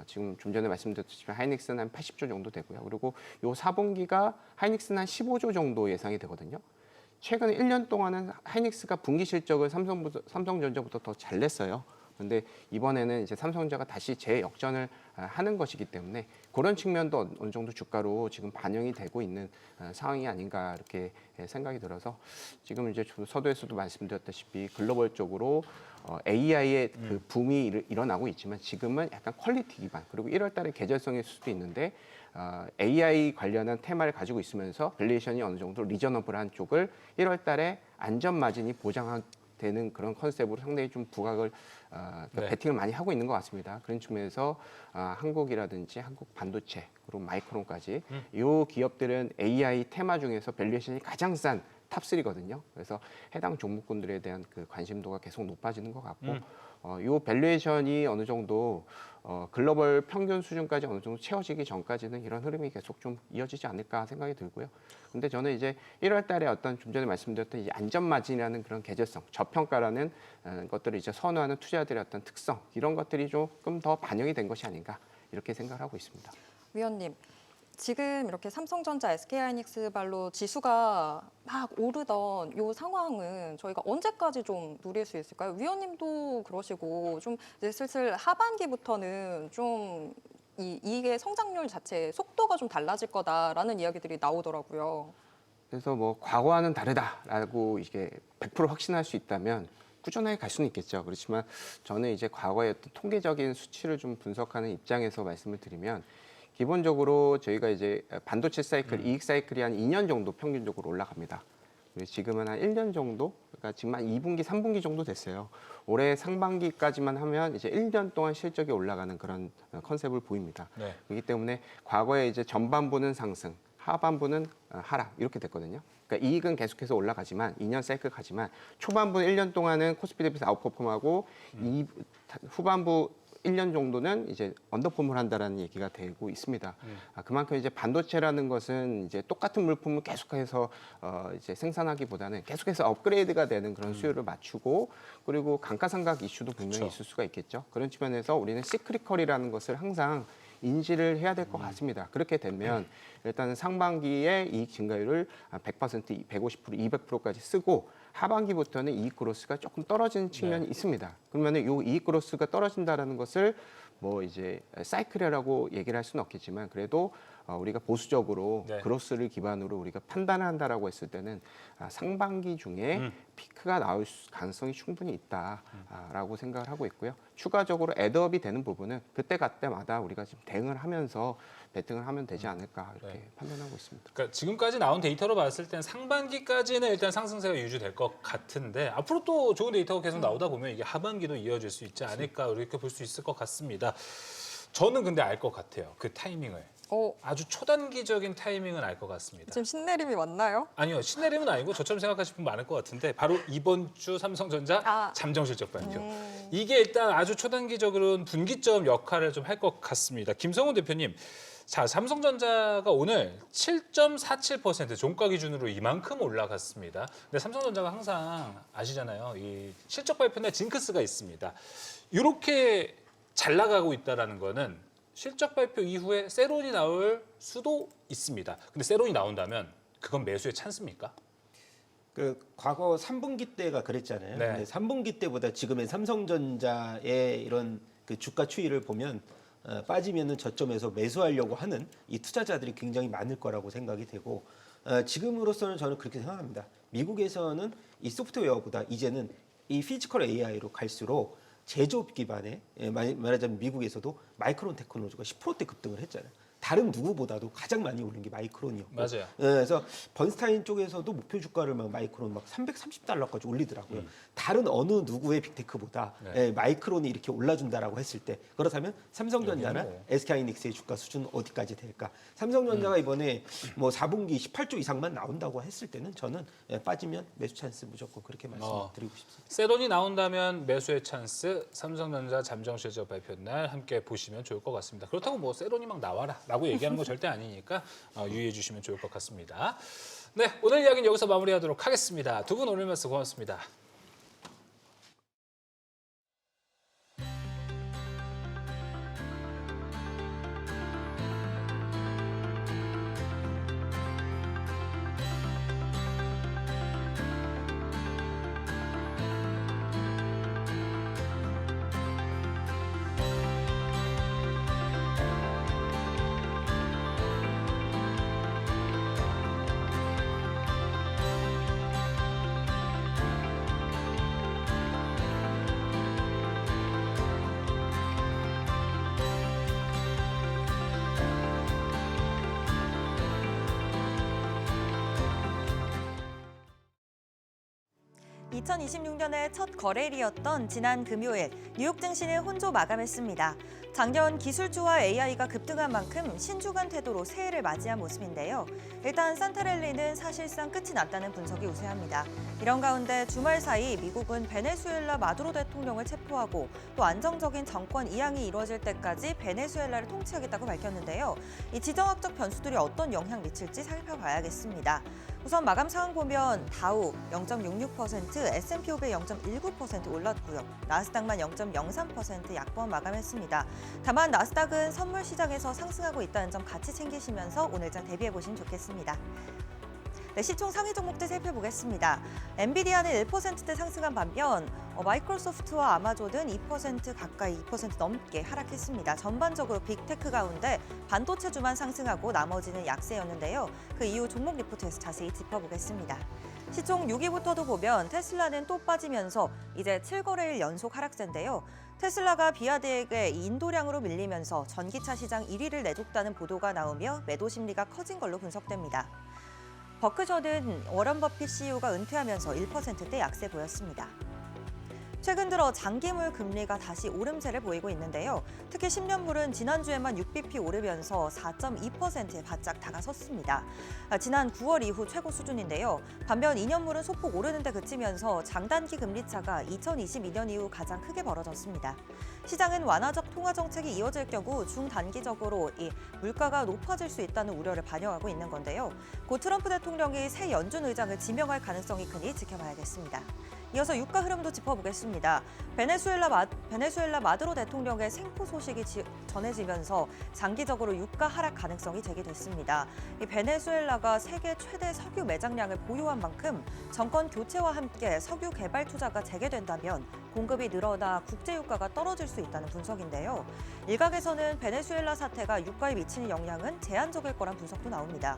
지금 좀 전에 말씀드렸지만 하이닉스는 한 80조 정도 되고요. 그리고 요 4분기가 하이닉스는 한 15조 정도 예상이 되거든요. 최근 1년 동안은 하이닉스가 분기 실적을 삼성전자보다 더 잘 냈어요. 그런데 이번에는 이제 삼성전자가 다시 재역전을 하는 것이기 때문에 그런 측면도 어느 정도 주가로 지금 반영이 되고 있는 상황이 아닌가 이렇게 생각이 들어서 지금 이제 서두에서도 말씀드렸다시피 글로벌적으로 AI의 그 붐이 일어나고 있지만 지금은 약간 퀄리티 기반 그리고 1월달에 계절성일 수도 있는데 AI 관련한 테마를 가지고 있으면서 밸류에이션이 어느 정도 리저너블한 쪽을 1월달에 안전 마진이 보장되는 그런 컨셉으로 상당히 좀 부각을 네. 베팅을 많이 하고 있는 것 같습니다. 그런 측면에서 한국이라든지 한국 반도체 그리고 마이크론까지 이 기업들은 AI 테마 중에서 밸류에이션이 가장 싼 탑3거든요. 그래서 해당 종목군들에 대한 그 관심도가 계속 높아지는 것 같고 이 밸류에이션이 어느 정도 글로벌 평균 수준까지 어느 정도 채워지기 전까지는 이런 흐름이 계속 좀 이어지지 않을까 생각이 들고요. 근데 저는 이제 1월 달에 어떤 좀 전에 말씀드렸던 이 안전마진이라는 그런 계절성, 저평가라는 것들을 이제 선호하는 투자들의 어떤 특성, 이런 것들이 조금 더 반영이 된 것이 아닌가 이렇게 생각을 하고 있습니다. 위원님, 지금 이렇게 삼성전자, SK하이닉스 발로 지수가 막 오르던 이 상황은 저희가 언제까지 좀 누릴 수 있을까요? 위원님도 그러시고 좀 이제 슬슬 하반기부터는 좀 이게 성장률 자체 속도가 좀 달라질 거다라는 이야기들이 나오더라고요. 그래서 뭐 과거와는 다르다라고 이게 100% 확신할 수 있다면 꾸준하게 갈 수는 있겠죠. 그렇지만 저는 이제 과거의 어떤 통계적인 수치를 좀 분석하는 입장에서 말씀을 드리면 기본적으로 저희가 이제 반도체 사이클, 이익 사이클이 한 2년 정도 평균적으로 올라갑니다. 지금은 한 1년 정도, 그러니까 지금 한 2분기, 3분기 정도 됐어요. 올해 상반기까지만 하면 이제 1년 동안 실적이 올라가는 그런 컨셉을 보입니다. 네. 그렇기 때문에 과거에 이제 전반부는 상승, 하반부는 하락 이렇게 됐거든요. 그러니까 이익은 계속해서 올라가지만 2년 사이클 가지만 초반부 1년 동안은 코스피 대비해서 아웃퍼폼하고 후반부 1년 정도는 이제 언더폼을 한다라는 얘기가 되고 있습니다. 그만큼 이제 반도체라는 것은 이제 똑같은 물품을 계속해서 이제 생산하기보다는 계속해서 업그레이드가 되는 그런 수요를 맞추고 그리고 감가상각 이슈도 분명히 그렇죠. 있을 수가 있겠죠. 그런 측면에서 우리는 시크리컬이라는 것을 항상 인지를 해야 될 것 같습니다. 그렇게 되면 일단은 상반기에 이익 증가율을 100%, 150%, 200%까지 쓰고 하반기부터는 이익 그로스가 조금 떨어지는 측면이 있습니다. 그러면은 이 이익 그로스가 떨어진다라는 것을 뭐 이제 사이클이라고 얘기를 할 수는 없겠지만 그래도 우리가 보수적으로 네. 그로스를 기반으로 우리가 판단을 한다라고 했을 때는 상반기 중에 피크가 나올 가능성이 충분히 있다라고 생각을 하고 있고요. 추가적으로 애드업이 되는 부분은 그때마다 우리가 지금 대응을 하면서 베팅을 하면 되지 않을까 이렇게 네. 판단하고 있습니다. 그러니까 지금까지 나온 데이터로 봤을 땐 상반기까지는 일단 상승세가 유지될 것 같은데 앞으로 또 좋은 데이터가 계속 나오다 보면 이게 하반기도 이어질 수 있지 않을까 이렇게 볼 수 있을 것 같습니다. 저는 근데 알 것 같아요. 그 타이밍을. 아주 초단기적인 타이밍은 알 것 같습니다. 지금 신내림이 왔나요? 아니요, 신내림은 아니고 저처럼 생각하시는 분 많을 것 같은데 바로 이번 주 삼성전자 잠정 실적 발표. 이게 일단 아주 초단기적으로는 분기점 역할을 좀 할 것 같습니다. 김성훈 대표님, 자 삼성전자가 오늘 7.47% 종가 기준으로 이만큼 올라갔습니다. 근데 삼성전자가 항상 아시잖아요, 이 실적 발표 날 징크스가 있습니다. 이렇게 잘 나가고 있다라는 거는 실적 발표 이후에 세론이 나올 수도 있습니다. 근데 세론이 나온다면 그건 매수의 찬스입니까? 그 과거 3분기 때가 그랬잖아요. 네. 근데 3분기 때보다 지금의 삼성전자의 이런 그 주가 추이를 보면 빠지면은 저점에서 매수하려고 하는 이 투자자들이 굉장히 많을 거라고 생각이 되고 지금으로서는 저는 그렇게 생각합니다. 미국에서는 이 소프트웨어보다 이제는 이 피지컬 AI로 갈수록 제조업 기반의 말하자면 미국에서도 마이크론 테크놀로지가 10%대 급등을 했잖아요. 다른 누구보다도 가장 많이 오른 게 마이크론이었고. 맞아요. 그래서 번스타인 쪽에서도 목표 주가를 막 마이크론 막 330달러까지 올리더라고요. 다른 어느 누구의 빅테크보다 마이크론이 이렇게 올라준다라고 했을 때 그렇다면 삼성전자나 여기는 뭐. SK하이닉스의 주가 수준은 어디까지 될까? 삼성전자가 이번에 뭐 4분기 18조 이상만 나온다고 했을 때는 저는 빠지면 매수 찬스 무조건 그렇게 말씀드리고 싶습니다. 세론이 나온다면 매수의 찬스, 삼성전자 잠정 실적 발표 날 함께 보시면 좋을 것 같습니다. 그렇다고 뭐 세론이 막 나와라라고 얘기하는 거 절대 아니니까 유의해 주시면 좋을 것 같습니다. 네, 오늘 이야기는 여기서 마무리하도록 하겠습니다. 두 분 오늘 말씀 고맙습니다. 2026년의 첫 거래일이었던 지난 금요일 뉴욕 증시는 혼조 마감했습니다. 작년 기술주와 AI가 급등한 만큼 신중한 태도로 새해를 맞이한 모습인데요. 일단 산타랠리는 사실상 끝이 났다는 분석이 우세합니다. 이런 가운데 주말 사이 미국은 베네수엘라 마두로 대통령을 체포하고 또 안정적인 정권 이양이 이루어질 때까지 베네수엘라를 통치하겠다고 밝혔는데요. 이 지정학적 변수들이 어떤 영향 미칠지 살펴봐야겠습니다. 우선 마감 상황 보면 다우 0.66%, S&P 500 0.19% 올랐고요. 나스닥만 0.03% 약보합 마감했습니다. 다만 나스닥은 선물 시장에서 상승하고 있다는 점 같이 챙기시면서 오늘장 대비해 보시면 좋겠습니다. 네, 시총 상위 종목들 살펴보겠습니다. 엔비디아는 1%대 상승한 반면 마이크로소프트와 아마존은 2% 가까이 2% 넘게 하락했습니다. 전반적으로 빅테크 가운데 반도체주만 상승하고 나머지는 약세였는데요. 그 이후 종목 리포트에서 자세히 짚어보겠습니다. 시총 6위부터도 보면 테슬라는 또 빠지면서 이제 7거래일 연속 하락세인데요. 테슬라가 비아드에게 인도량으로 밀리면서 전기차 시장 1위를 내줬다는 보도가 나오며 매도 심리가 커진 걸로 분석됩니다. 버크셔는 워런 버핏 CEO가 은퇴하면서 1%대 약세 보였습니다. 최근 들어 장기물 금리가 다시 오름세를 보이고 있는데요. 특히 10년물은 지난주에만 6bp 오르면서 4.2%에 바짝 다가섰습니다. 지난 9월 이후 최고 수준인데요. 반면 2년물은 소폭 오르는 데 그치면서 장단기 금리 차가 2022년 이후 가장 크게 벌어졌습니다. 시장은 완화적 통화 정책이 이어질 경우 중단기적으로 이 물가가 높아질 수 있다는 우려를 반영하고 있는 건데요. 고 트럼프 대통령이 새 연준 의장을 지명할 가능성이 크니 지켜봐야겠습니다. 이어서 유가 흐름도 짚어보겠습니다. 베네수엘라 마두로 대통령의 생포 소식이 전해지면서 장기적으로 유가 하락 가능성이 제기됐습니다. 이 베네수엘라가 세계 최대 석유 매장량을 보유한 만큼 정권 교체와 함께 석유 개발 투자가 재개된다면 공급이 늘어나 국제 유가가 떨어질 수 있다는 분석인데요. 일각에서는 베네수엘라 사태가 유가에 미치는 영향은 제한적일 거란 분석도 나옵니다.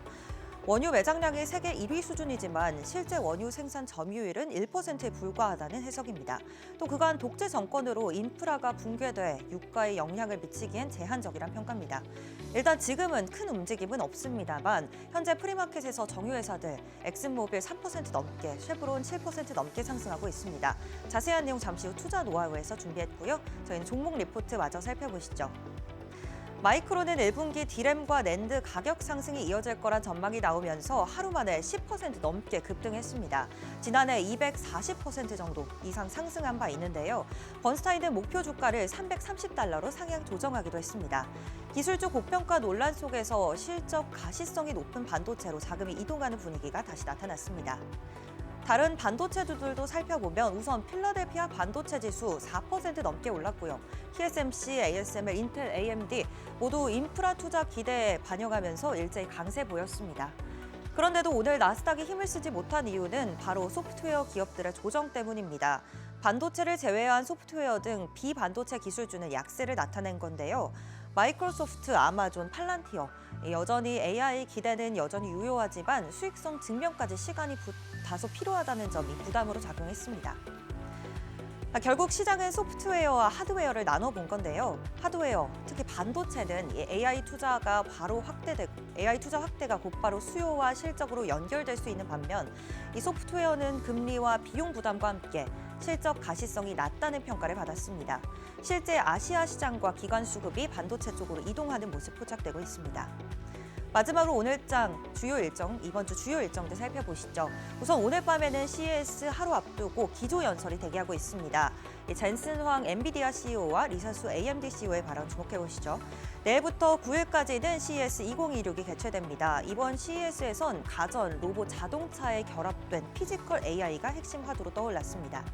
원유 매장량이 세계 1위 수준이지만 실제 원유 생산 점유율은 1%에 불과하다는 해석입니다. 또 그간 독재 정권으로 인프라가 붕괴돼 유가에 영향을 미치기엔 제한적이란 평가입니다. 일단 지금은 큰 움직임은 없습니다만 현재 프리마켓에서 정유회사들 엑슨모빌 3% 넘게, 쉐브론 7% 넘게 상승하고 있습니다. 자세한 내용 잠시 후 투자 노하우에서 준비했고요. 저희는 종목 리포트 마저 살펴보시죠. 마이크론은 1분기 디램과 낸드 가격 상승이 이어질 거란 전망이 나오면서 하루 만에 10% 넘게 급등했습니다. 지난해 240% 정도 이상 상승한 바 있는데요. 번스타인은 목표 주가를 $330로 상향 조정하기도 했습니다. 기술주 고평가 논란 속에서 실적 가시성이 높은 반도체로 자금이 이동하는 분위기가 다시 나타났습니다. 다른 반도체주들도 살펴보면 우선 필라델피아 반도체 지수 4% 넘게 올랐고요. TSMC, ASML, 인텔, AMD 모두 인프라 투자 기대에 반영하면서 일제히 강세 보였습니다. 그런데도 오늘 나스닥이 힘을 쓰지 못한 이유는 바로 소프트웨어 기업들의 조정 때문입니다. 반도체를 제외한 소프트웨어 등 비반도체 기술주는 약세를 나타낸 건데요. 마이크로소프트, 아마존, 팔란티어 여전히 AI 기대는 여전히 유효하지만 수익성 증명까지 시간이 다소 필요하다는 점이 부담으로 작용했습니다. 결국 시장은 소프트웨어와 하드웨어를 나눠본 건데요. 하드웨어, 특히 반도체는 AI 투자 확대가 곧바로 수요와 실적으로 연결될 수 있는 반면 이 소프트웨어는 금리와 비용 부담과 함께 실적 가시성이 낮다는 평가를 받았습니다. 실제 아시아 시장과 기관 수급이 반도체 쪽으로 이동하는 모습 포착되고 있습니다. 마지막으로 오늘장 이번 주 주요 일정들 살펴보시죠. 우선 오늘 밤에는 CES 하루 앞두고 기조연설이 대기하고 있습니다. 젠슨 황 엔비디아 CEO와 리사수 AMD CEO의 발언 주목해보시죠. 내일부터 9일까지는 CES 2026이 개최됩니다. 이번 CES에선 가전, 로봇, 자동차에 결합된 피지컬 AI가 핵심 화두로 떠올랐습니다.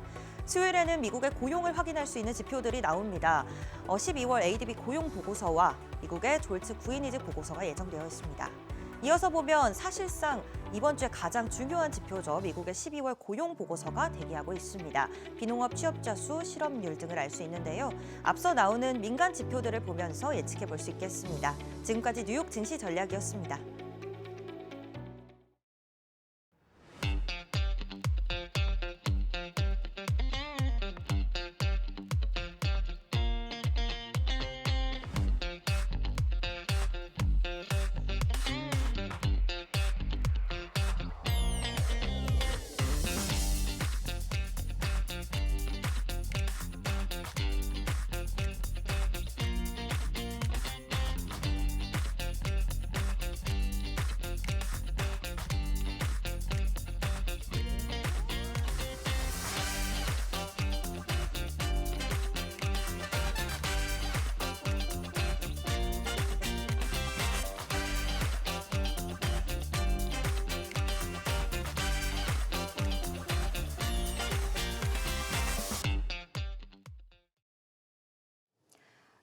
수요일에는 미국의 고용을 확인할 수 있는 지표들이 나옵니다. 12월 ADP 고용 보고서와 미국의 졸츠 구인이즈 보고서가 예정되어 있습니다. 이어서 보면 사실상 이번 주에 가장 중요한 지표죠. 미국의 12월 고용 보고서가 대기하고 있습니다. 비농업 취업자 수, 실업률 등을 알 수 있는데요. 앞서 나오는 민간 지표들을 보면서 예측해 볼 수 있겠습니다. 지금까지 뉴욕 증시 전략이었습니다.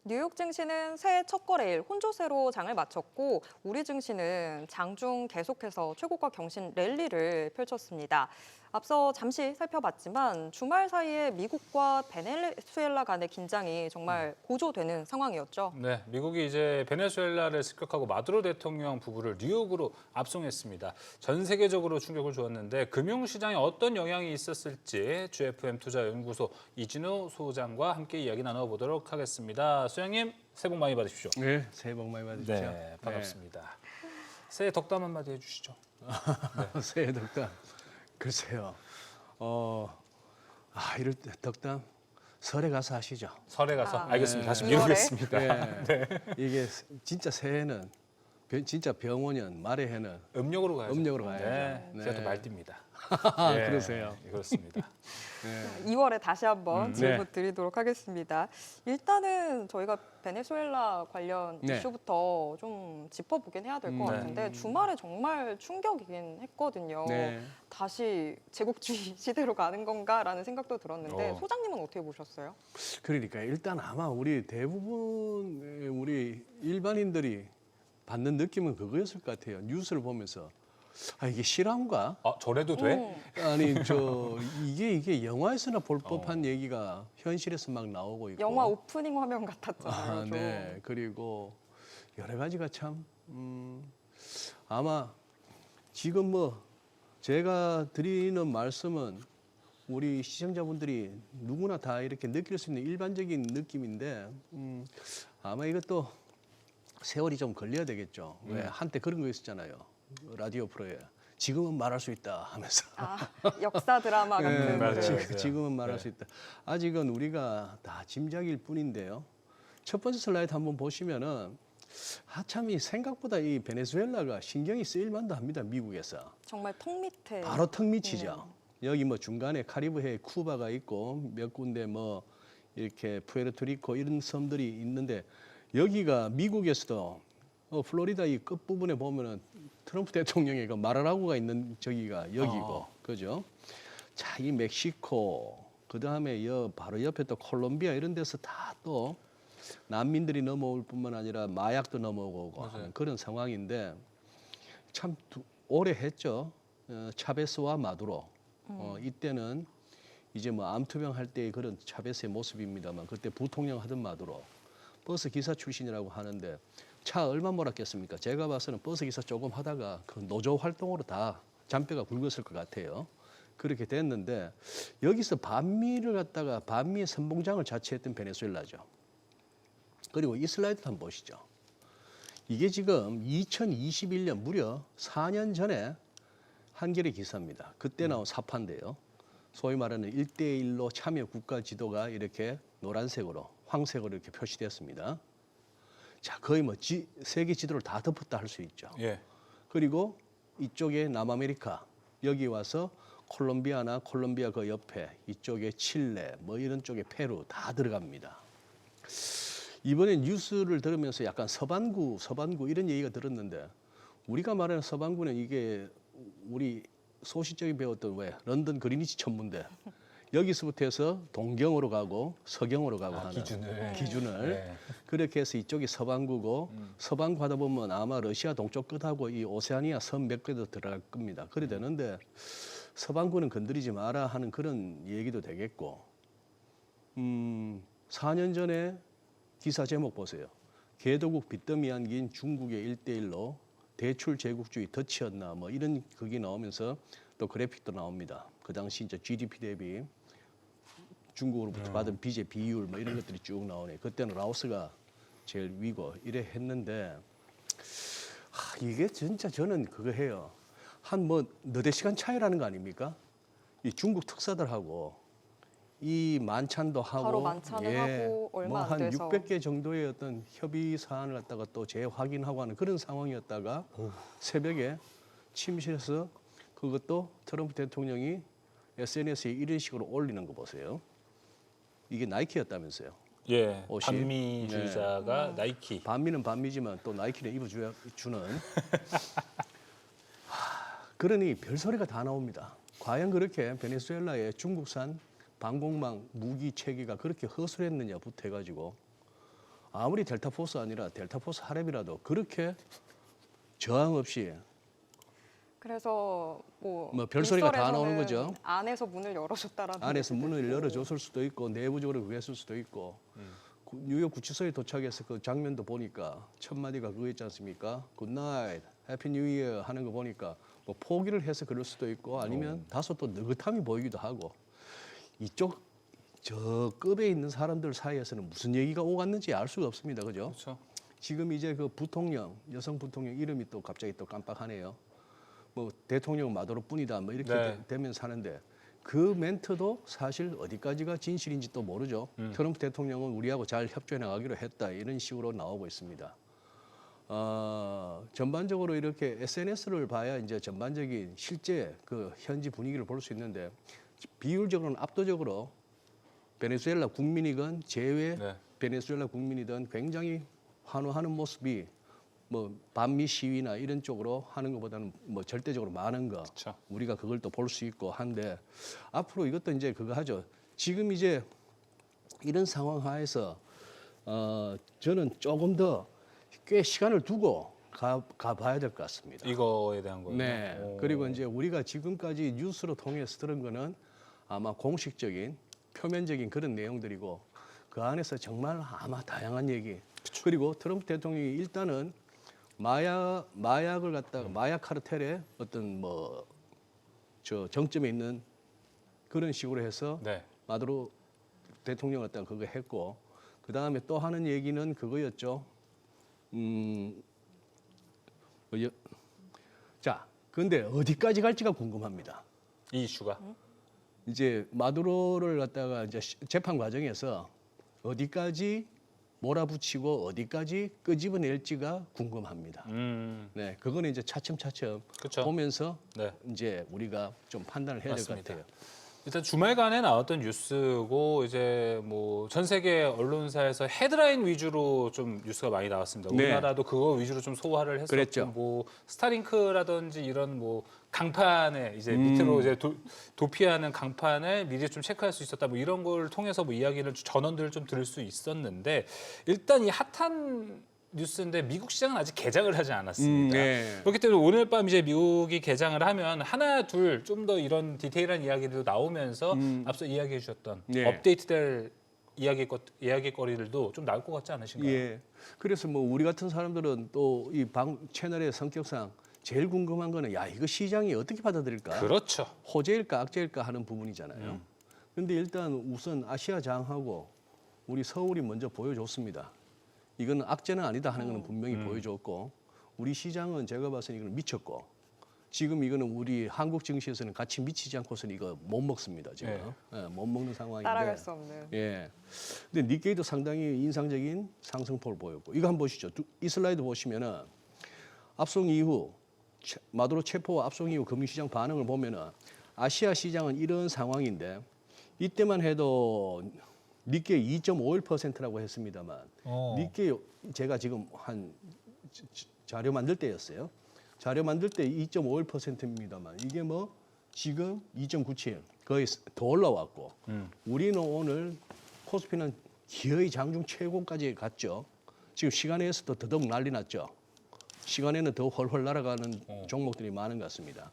뉴욕 증시는 새해 첫 거래일 혼조세로 장을 마쳤고 우리 증시는 장중 계속해서 최고가 경신 랠리를 펼쳤습니다. 앞서 잠시 살펴봤지만 주말 사이에 미국과 베네수엘라 간의 긴장이 정말 고조되는 상황이었죠. 네, 미국이 이제 베네수엘라를 습격하고 마두로 대통령 부부를 뉴욕으로 압송했습니다. 전 세계적으로 충격을 주었는데 금융시장에 어떤 영향이 있었을지 GFM 투자연구소 이진우 소장과 함께 이야기 나눠보도록 하겠습니다. 소장님, 새해 복 많이 받으십시오. 네, 새해 복 많이 받으십시오. 네, 반갑습니다. 새해 덕담 한마디 해주시죠. 네. 새해 덕담. 글쎄요. 이럴 때 덕담 설에 가서 하시죠. 설에 가서 알겠습니다. 다시 2월에? 미루겠습니다. 네. 이게 진짜 새해는 진짜 병원년 말의 해는 음력으로 가야죠. 음력으로 가야죠. 네, 네. 제가 또 말띠입니다. 그러세요. 그렇습니다. 네. 2월에 다시 한번 질문 네. 드리도록 하겠습니다. 일단은 저희가 베네수엘라 관련 네. 이슈부터 좀 짚어보긴 해야 될 것 네. 같은데 주말에 정말 충격이긴 했거든요. 네. 다시 제국주의 시대로 가는 건가라는 생각도 들었는데 어. 소장님은 어떻게 보셨어요? 그러니까 일단 아마 우리 대부분 우리 일반인들이 받는 느낌은 그거였을 것 같아요. 뉴스를 보면서 이게 실화인가? 저래도 돼? 아니 이게 영화에서나 볼 법한 얘기가 현실에서 막 나오고 있고. 영화 오프닝 화면 같았잖아요. 좀. 네. 그리고 여러 가지가 참 아마 지금 뭐 제가 드리는 말씀은 우리 시청자분들이 누구나 다 이렇게 느낄 수 있는 일반적인 느낌인데 아마 이것도 세월이 좀 걸려야 되겠죠. 왜 한때 그런 거 있었잖아요. 라디오 프로에 지금은 말할 수 있다 하면서. 역사 드라마 같은. 맞아요. 지금은 말할 네. 수 있다. 아직은 우리가 다 짐작일 뿐인데요. 첫 번째 슬라이드 한번 보시면은 참이 생각보다 이 베네수엘라가 신경이 쓰일 만도 합니다. 미국에서. 정말 턱 밑에. 바로 턱 밑이죠. 여기 뭐 중간에 카리브해 쿠바가 있고 몇 군데 뭐 이렇게 푸에르토리코 이런 섬들이 있는데 여기가 미국에서도 플로리다 이 끝부분에 보면은 트럼프 대통령의 그 마라라고가 있는 저기가 여기고 그죠? 자, 이 멕시코 그다음에 바로 옆에 또 콜롬비아 이런 데서 다 또 난민들이 넘어올 뿐만 아니라 마약도 넘어오고 하는 그런 상황인데 참 오래 했죠. 차베스와 마두로. 이때는 이제 뭐 암투병 할 때의 그런 차베스의 모습입니다만 그때 부통령 하던 마두로. 버스 기사 출신이라고 하는데 차 얼마 몰았겠습니까? 제가 봐서는 버스 기사 조금 하다가 그 노조 활동으로 다 잔뼈가 굵었을 것 같아요. 그렇게 됐는데 여기서 반미의 선봉장을 자처했던 베네수엘라죠. 그리고 이 슬라이드 한번 보시죠. 이게 지금 2021년 무려 4년 전에 한겨레 기사입니다. 그때 나온 사파인데요. 소위 말하는 1대1로 참여 국가 지도가 이렇게 노란색으로 황색으로 이렇게 표시됐습니다. 자, 거의 뭐 세계 지도를 다 덮었다 할 수 있죠. 예. 그리고 이쪽에 남아메리카 여기 와서 콜롬비아나 콜롬비아 그 옆에 이쪽에 칠레 뭐 이런 쪽에 페루 다 들어갑니다. 이번에 뉴스를 들으면서 약간 서반구 이런 얘기가 들었는데 우리가 말하는 서반구는 이게 우리 소시적인 배웠던 런던 그리니치 천문대 여기서부터 해서 동경으로 가고 서경으로 가고 하는 기준을 네. 그렇게 해서 이쪽이 서반구고 서반구 하다 보면 아마 러시아 동쪽 끝하고 이 오세아니아 섬 몇 개도 들어갈 겁니다. 그래 되는데 서반구는 건드리지 마라 하는 그런 얘기도 되겠고 4년 전에 기사 제목 보세요. 개도국 빚더미 안긴 중국의 1대1로 대출 제국주의 덫이었나 뭐 이런 극이 나오면서 또 그래픽도 나옵니다. 그 당시 이제 GDP 대비 중국으로부터 받은 빚의 비율 뭐 이런 것들이 쭉 나오네. 그때는 라오스가 제일 위고 이래 했는데 이게 진짜 저는 그거 해요. 한 뭐 너댓 시간 차이라는 거 아닙니까? 이 중국 특사들하고 이 만찬도 하고 바로 만찬을 하고 얼마 안 뭐한 돼서 600개 정도의 어떤 협의 사안을 갖다가 또 재확인하고 하는 그런 상황이었다가 새벽에 침실에서 그것도 트럼프 대통령이 SNS에 이런 식으로 올리는 거 보세요. 이게 나이키였다면서요. 예. 옷이. 반미주의자가 나이키. 반미는 반미지만 또 나이키는 입어주는 그러니 별소리가 다 나옵니다. 과연 그렇게 베네수엘라의 중국산 방공망 무기 체계가 그렇게 허술했느냐부터 해가지고 아무리 델타 포스 아니라 델타 포스 하랩이라도 그렇게 저항 없이 그래서 뭐 별소리가 다 나오는 일설에서는 거죠. 안에서 문을 열어줬다라는 안에서 얘기도 문을 있고. 열어줬을 수도 있고 내부적으로 그랬을 수도 있고 뉴욕 구치소에 도착해서 그 장면도 보니까 첫 마디가 그거 있지 않습니까? 굿나잇, 해피 뉴 이어 하는 거 보니까 뭐 포기를 해서 그럴 수도 있고 아니면 다소 또 느긋함이 보이기도 하고 이쪽 저 급에 있는 사람들 사이에서는 무슨 얘기가 오갔는지 알 수가 없습니다. 그죠? 그렇죠. 지금 이제 그 부통령, 여성 부통령 이름이 또 갑자기 또 깜빡하네요. 뭐 대통령 마도로뿐이다 뭐 이렇게 네. 되면 사는데 그 멘트도 사실 어디까지가 진실인지 또 모르죠. 트럼프 대통령은 우리하고 잘 협조해 나가기로 했다 이런 식으로 나오고 있습니다. 전반적으로 이렇게 SNS를 봐야 이제 전반적인 실제 그 현지 분위기를 볼 수 있는데 비율적으로는 압도적으로 베네수엘라 국민이건 제외 네. 베네수엘라 국민이든 굉장히 환호하는 모습이 뭐 반미 시위나 이런 쪽으로 하는 것보다는 뭐 절대적으로 많은 거 그쵸. 우리가 그걸 또 볼 수 있고 한데 앞으로 이것도 이제 그거 하죠. 지금 이제 이런 상황 하에서 저는 조금 더 꽤 시간을 두고 가봐야 될 것 같습니다. 이거에 대한 거예요. 네. 오. 그리고 이제 우리가 지금까지 뉴스로 통해서 들은 거는 아마 공식적인 표면적인 그런 내용들이고 그 안에서 정말 아마 다양한 얘기. 그리고 트럼프 대통령이 일단은 마약을 갖다가 마약 카르텔의 어떤 뭐 저 정점에 있는 그런 식으로 해서 네. 마두로 대통령 갖다가 그거 했고 그 다음에 또 하는 얘기는 그거였죠. 자, 근데 어디까지 갈지가 궁금합니다. 이 이슈가. 이제 마두로를 갖다가 이제 재판 과정에서 어디까지 몰아붙이고 어디까지 끄집어낼지가 궁금합니다. 네, 그거는 이제 차츰차츰 그쵸. 보면서 네. 이제 우리가 좀 판단을 해야 될 것 맞습니다. 같아요. 일단 주말간에 나왔던 뉴스고 이제 뭐 전 세계 언론사에서 헤드라인 위주로 좀 뉴스가 많이 나왔습니다. 네. 우리나라도 그거 위주로 좀 소화를 했었고 그랬죠. 뭐 스타링크라든지 이런 뭐 강판에 이제 밑으로 이제 도피하는 강판을 미리 좀 체크할 수 있었다 뭐 이런 걸 통해서 뭐 이야기를 전언들을 좀 들을 수 있었는데 일단 이 핫한 뉴스인데 미국 시장은 아직 개장을 하지 않았습니다. 네. 그렇기 때문에 오늘 밤 이제 미국이 개장을 하면 하나 둘 좀 더 이런 디테일한 이야기들도 나오면서 앞서 이야기해 주셨던 네. 업데이트될 이야기거리들도 좀 나올 것 같지 않으신가요? 예. 그래서 뭐 우리 같은 사람들은 또 이 방 채널의 성격상 제일 궁금한 거는 야 이거 시장이 어떻게 받아들일까? 그렇죠. 호재일까 악재일까 하는 부분이잖아요. 그런데 일단 우선 아시아장하고 우리 서울이 먼저 보여줬습니다. 이건 악재는 아니다 하는 것은 분명히 보여줬고 우리 시장은 제가 봤을 때 이건 미쳤고 지금 이거는 우리 한국 증시에서는 같이 미치지 않고서는 이거 못 먹습니다. 지금 예, 못 먹는 상황인데. 따라갈 수 없는. 예. 근데 니케이도 상당히 인상적인 상승폭을 보였고 이거 한번 보시죠. 이 슬라이드 보시면은 압송 이후 마두로 체포와 압송 이후 금융시장 반응을 보면은 아시아 시장은 이런 상황인데 이때만 해도 니케이 2.51%라고 했습니다만 니케이 제가 지금 한 자료 만들 때였어요. 자료 만들 때 2.51%입니다만 이게 뭐 지금 2.97 거의 더 올라왔고 우리는 오늘 코스피는 기어이 장중 최고까지 갔죠. 지금 시간에서도 더더욱 난리 났죠. 시간에는 더 훨훨 날아가는 종목들이 많은 것 같습니다.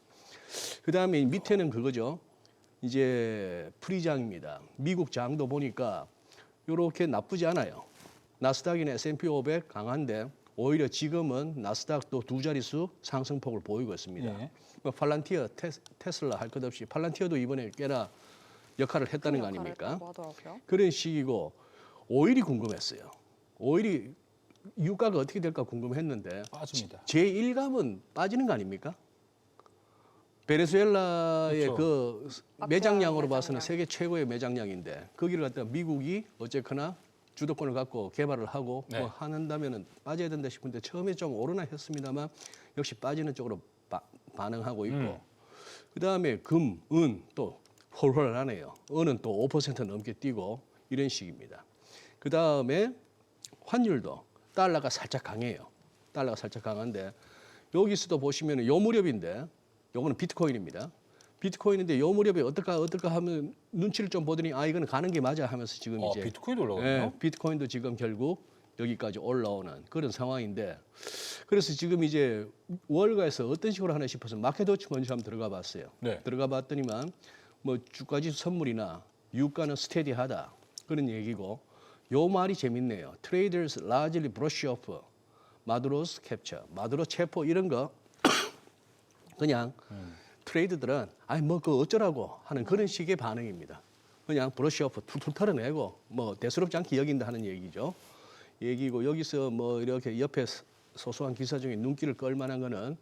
그다음에 밑에는 그거죠. 이제 프리장입니다. 미국 장도 보니까 이렇게 나쁘지 않아요. 나스닥이나 S&P 500 강한데 오히려 지금은 나스닥도 두 자릿수 상승폭을 보이고 있습니다. 네. 뭐 팔란티어, 테슬라 할 것 없이 팔란티어도 이번에 꽤나 역할을 했다는 거 아닙니까? 했다고 하더라고요. 그런 식이고 오일이 궁금했어요. 오일이 유가가 어떻게 될까 궁금했는데 빠집니다. 제 일감은 빠지는 거 아닙니까? 베네수엘라의 그렇죠. 그 마피아 매장량으로 봐서는 매장량. 세계 최고의 매장량인데 거기를 갖다가 미국이 어쨌거나 주도권을 갖고 개발을 하고 네. 뭐 하는다면은 빠져야 된다 싶은데 처음에 좀 오르나 했습니다만 역시 빠지는 쪽으로 반응하고 있고 그다음에 금, 은 또 홀홀하네요. 은은 또 5% 넘게 뛰고 이런 식입니다. 그다음에 환율도 달러가 살짝 강해요. 달러가 살짝 강한데 여기서도 보시면 요 무렵인데 요거는 비트코인입니다. 비트코인인데 요 무렵에 어떨까 하면 눈치를 좀 보더니 아 이거는 가는 게 맞아 하면서 지금 이제 비트코인도 올라가네요. 예, 비트코인도 지금 결국 여기까지 올라오는 그런 상황인데 그래서 지금 이제 월가에서 어떤 식으로 하나 싶어서 마켓워치 먼저 한번 들어가 봤어요. 네. 들어가 봤더니만 뭐 주가지수 선물이나 유가는 스테디하다 그런 얘기고 요 말이 재밌네요. Traders largely brush off 마두로스 캡처, 마두로 체포 이런 거 그냥 트레이드들은 아니 뭐 그거 어쩌라고 하는 그런 식의 반응입니다. 그냥 브러쉬 오프 툴툴 털어내고 뭐 대수롭지 않게 여긴다 하는 얘기죠. 얘기고 여기서 뭐 이렇게 옆에 소소한 기사 중에 눈길을 끌 만한 거는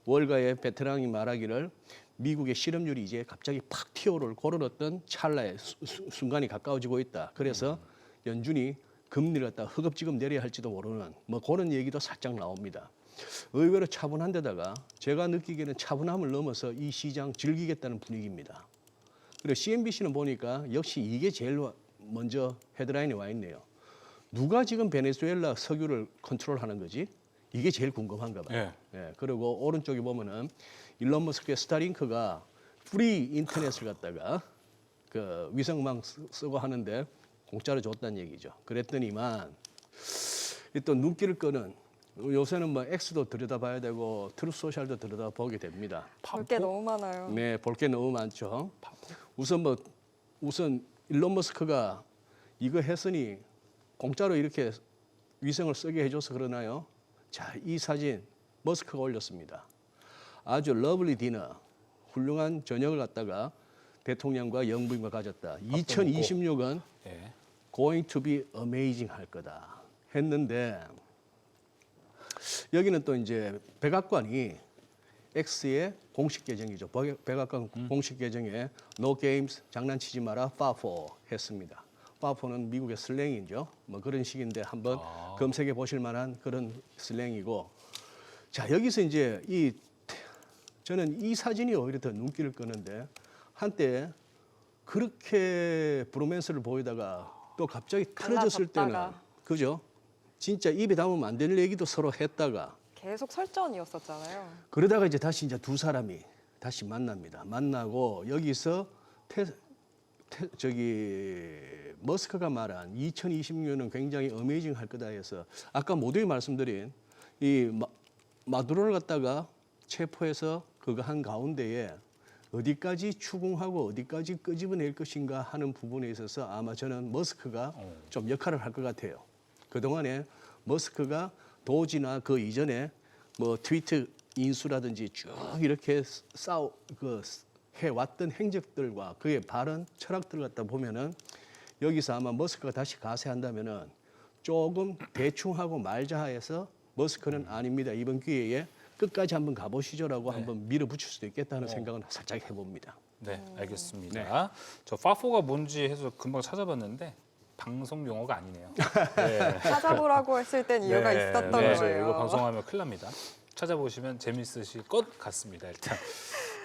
월가의 베테랑이 말하기를 미국의 실업률이 이제 갑자기 팍 튀어오를 그런 어떤 찰나의 순간이 가까워지고 있다. 그래서 연준이 금리를 갖다 허겁지겁 내려야 할지도 모르는 뭐 그런 얘기도 살짝 나옵니다. 의외로 차분한 데다가 제가 느끼기에는 차분함을 넘어서 이 시장 즐기겠다는 분위기입니다. 그리고 CNBC는 보니까 역시 이게 제일 먼저 헤드라인에 와 있네요. 누가 지금 베네수엘라 석유를 컨트롤하는 거지? 이게 제일 궁금한가 봐요. 예, 그리고 오른쪽에 보면은 일론 머스크의 스타링크가 프리 인터넷을 갖다가 그 위성망 쓰고 하는데 공짜로 줬다는 얘기죠. 그랬더니만 또 눈길을 끄는 요새는 뭐 X도 들여다봐야 되고 트루스 소셜도 들여다보게 됩니다. 볼 게 너무 많아요. 네, 볼 게 너무 많죠. 우선 일론 머스크가 이거 했으니 공짜로 이렇게 위성을 쓰게 해줘서 그러나요? 자, 이 사진 머스크가 올렸습니다. 아주 러블리 디너, 훌륭한 저녁을 갖다가 대통령과 영부인과 가졌다. 2026은 예. going to be amazing 할 거다 했는데 여기는 또 이제 백악관이 X의 공식 계정이죠. 백악관 공식 계정에 No games 장난치지 마라 파포 했습니다. 파포는 미국의 슬랭이죠. 뭐 그런 식인데 한번 검색해 보실 만한 그런 슬랭이고 자 여기서 이제 저는 이 사진이 오히려 더 눈길을 끄는데 한때 그렇게 브로맨스를 보이다가 또 갑자기 틀어졌을 때는 갈라졌다가. 그죠? 진짜 입에 담으면 안 될 얘기도 서로 했다가 계속 설전이었었잖아요. 그러다가 이제 다시 이제 두 사람이 다시 만납니다. 만나고 여기서 머스크가 말한 2026년은 굉장히 어메이징 할 거다 해서 아까 모두에 말씀드린 이 마두로를 갖다가 체포해서 그거 한 가운데에 어디까지 추궁하고 어디까지 끄집어낼 것인가 하는 부분에 있어서 아마 저는 머스크가 좀 역할을 할 것 같아요. 그동안에 머스크가 도지나 그 이전에 뭐 트위터 인수라든지 쭉 이렇게 해왔던 행적들과 그의 발언 철학들을 갖다 보면은 여기서 아마 머스크가 다시 가세한다면은 조금 대충 하고 말자 해서 머스크는 아닙니다. 이번 기회에 끝까지 한번 가보시죠라고 한번 밀어붙일 수도 있겠다 하는 생각은 살짝 해봅니다. 네, 알겠습니다. 저 파포가 뭔지 해서 금방 찾아봤는데 방송 용어가 아니네요. 네. 찾아보라고 했을 땐 이유가 있었던 네, 거예요. 이거 방송하면 큰일 납니다. 찾아보시면 재밌으실 것 같습니다. 일단.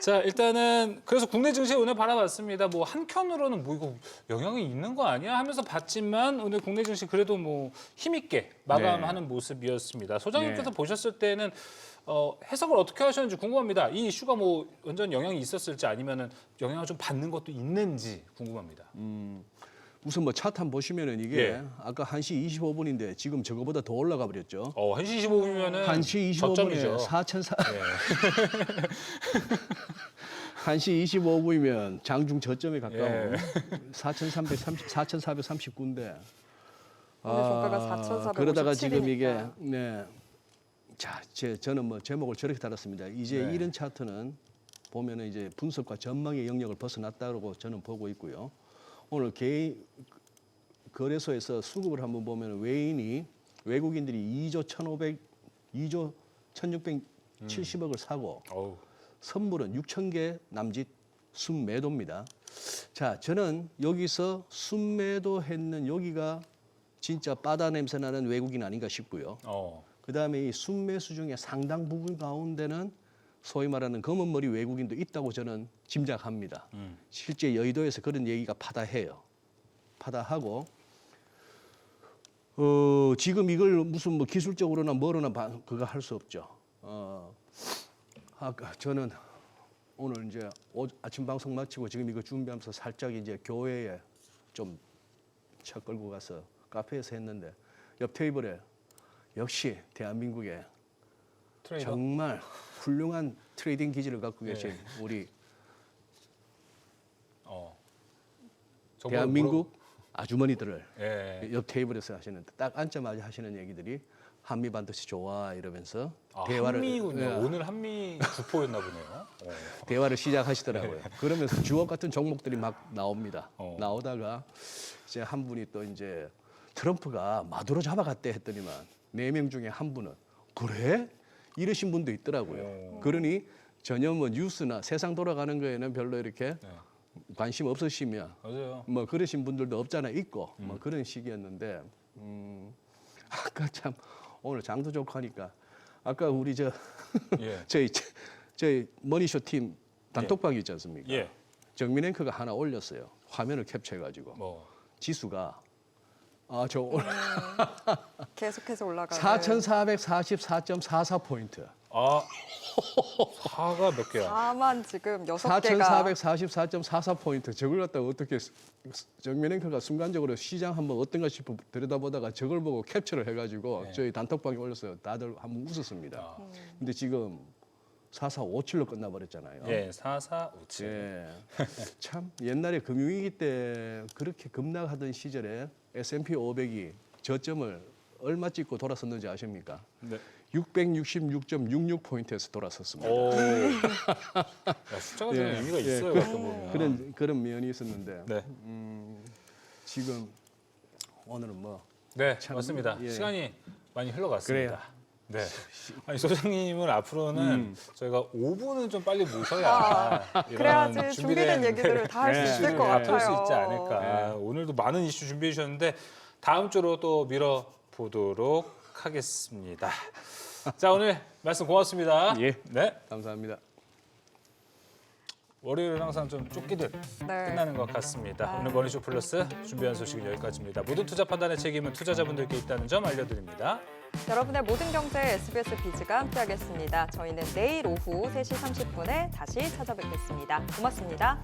자, 일단은 그래서 국내 증시 오늘 바라봤습니다. 뭐 한켠으로는 뭐 이거 영향이 있는 거 아니야 하면서 봤지만 오늘 국내 증시 그래도 뭐 힘있게 마감하는 모습이었습니다. 소장님께서 보셨을 때는 해석을 어떻게 하셨는지 궁금합니다. 이 이슈가 뭐 완전 영향이 있었을지 아니면은 영향을 좀 받는 것도 있는지 궁금합니다. 우선 뭐 차트 한번 보시면은 이게 예. 아까 1시 25분인데 지금 저거보다 더 올라가 버렸죠. 1시 25분이면은 1시 25분에 저점이죠. 1시 25분이면 장중 저점에 가까운 예. 4,439인데 오늘 종가가 4,457 그러다가 지금 이게 이니까. 네. 자, 저는 뭐 제목을 저렇게 달았습니다. 이제 네. 이런 차트는 보면은 이제 분석과 전망의 영역을 벗어났다고 저는 보고 있고요. 오늘 개인 거래소에서 수급을 한번 보면 외국인들이 2조 1,670억을 사고 어우. 선물은 6,000개 남짓 순매도입니다. 자, 저는 여기서 순매도했는 여기가 진짜 바다 냄새 나는 외국인 아닌가 싶고요. 그다음에 이 순매수 중에 상당 부분 가운데는 소위 말하는 검은 머리 외국인도 있다고 저는 짐작합니다. 실제 여의도에서 그런 얘기가 파다하고 지금 이걸 무슨 뭐 기술적으로나 뭐로나 그거 할 수 없죠. 아까 저는 오늘 이제 아침 방송 마치고 지금 이거 준비하면서 살짝 이제 교회에 좀 차 끌고 가서 카페에서 했는데 옆 테이블에 역시 대한민국의 트레이더. 정말 훌륭한 트레이딩 기질을 갖고 계신 우리 저보고 대한민국 아주머니들을 예. 옆 테이블에서 하시는 딱 앉자마자 하시는 얘기들이 한미 반도체 좋아 이러면서 아, 대화를 한미군요. 예, 오늘 한미 구포였나 보네요. 대화를 시작하시더라고요. 그러면서 주옥 같은 종목들이 막 나옵니다. 나오다가 이제 한 분이 또 이제 트럼프가 마두로 잡아갔대 했더니만 4명 중에 한 분은 그래? 이러신 분도 있더라고요. 그러니 전혀 뭐 뉴스나 세상 돌아가는 거에는 별로 이렇게 관심 없으시면 맞아요. 뭐 그러신 분들도 없잖아 있고 뭐 그런 시기였는데 아까 참 오늘 장도 좋고 하니까 아까 우리 예. 저희 머니쇼 팀 단톡방이 있지 않습니까? 예. 정민 앵커가 하나 올렸어요. 화면을 캡처해가지고 뭐 지수가 계속해서 올라가는 4,444.44 포인트. 아, 4가 몇 개야? 4만 지금 6개가 4,444.44 포인트. 저걸 갖다가 어떻게 정민 앵커가 순간적으로 시장 한번 어떤가 싶어 들여다보다가 저걸 보고 캡처를 해가지고 저희 단톡방에 올렸어요. 다들 한번 웃었습니다. 근데 지금 4457로 끝나버렸잖아요. 예, 4457. 예. 참 옛날에 금융위기 때 그렇게 급락하던 시절에 S&P 500이 저점을 얼마 찍고 돌아섰는지 아십니까? 네. 666.66 포인트에서 돌아섰습니다. 오. 야, 숫자가 좀 예, 의미가 예, 있어요. 그- 가끔 보면. 그런 면이 있었는데 네. 지금 오늘은 뭐 네, 참, 맞습니다. 예. 시간이 많이 흘러갔습니다. 그래요. 네. 아니 소장님을 앞으로는 저희가 5분은 좀 빨리 모셔야 이런 그래야지 준비된 얘기들을 다 할 수 있을 이슈를 것 풀 수 같아요. 있지 않을까. 오늘도 많은 이슈 준비해 주셨는데 다음 주로 또 미뤄보도록 하겠습니다. 자, 오늘 말씀 고맙습니다. 예. 네. 감사합니다. 월요일은 항상 좀 쫓기듯 네. 끝나는 것 같습니다. 오늘 머니쇼 플러스 준비한 소식은 여기까지입니다. 모든 투자 판단의 책임은 투자자분들께 있다는 점 알려드립니다. 여러분의 모든 경제 SBS 비즈가 함께하겠습니다. 저희는 내일 오후 3시 30분에 다시 찾아뵙겠습니다. 고맙습니다.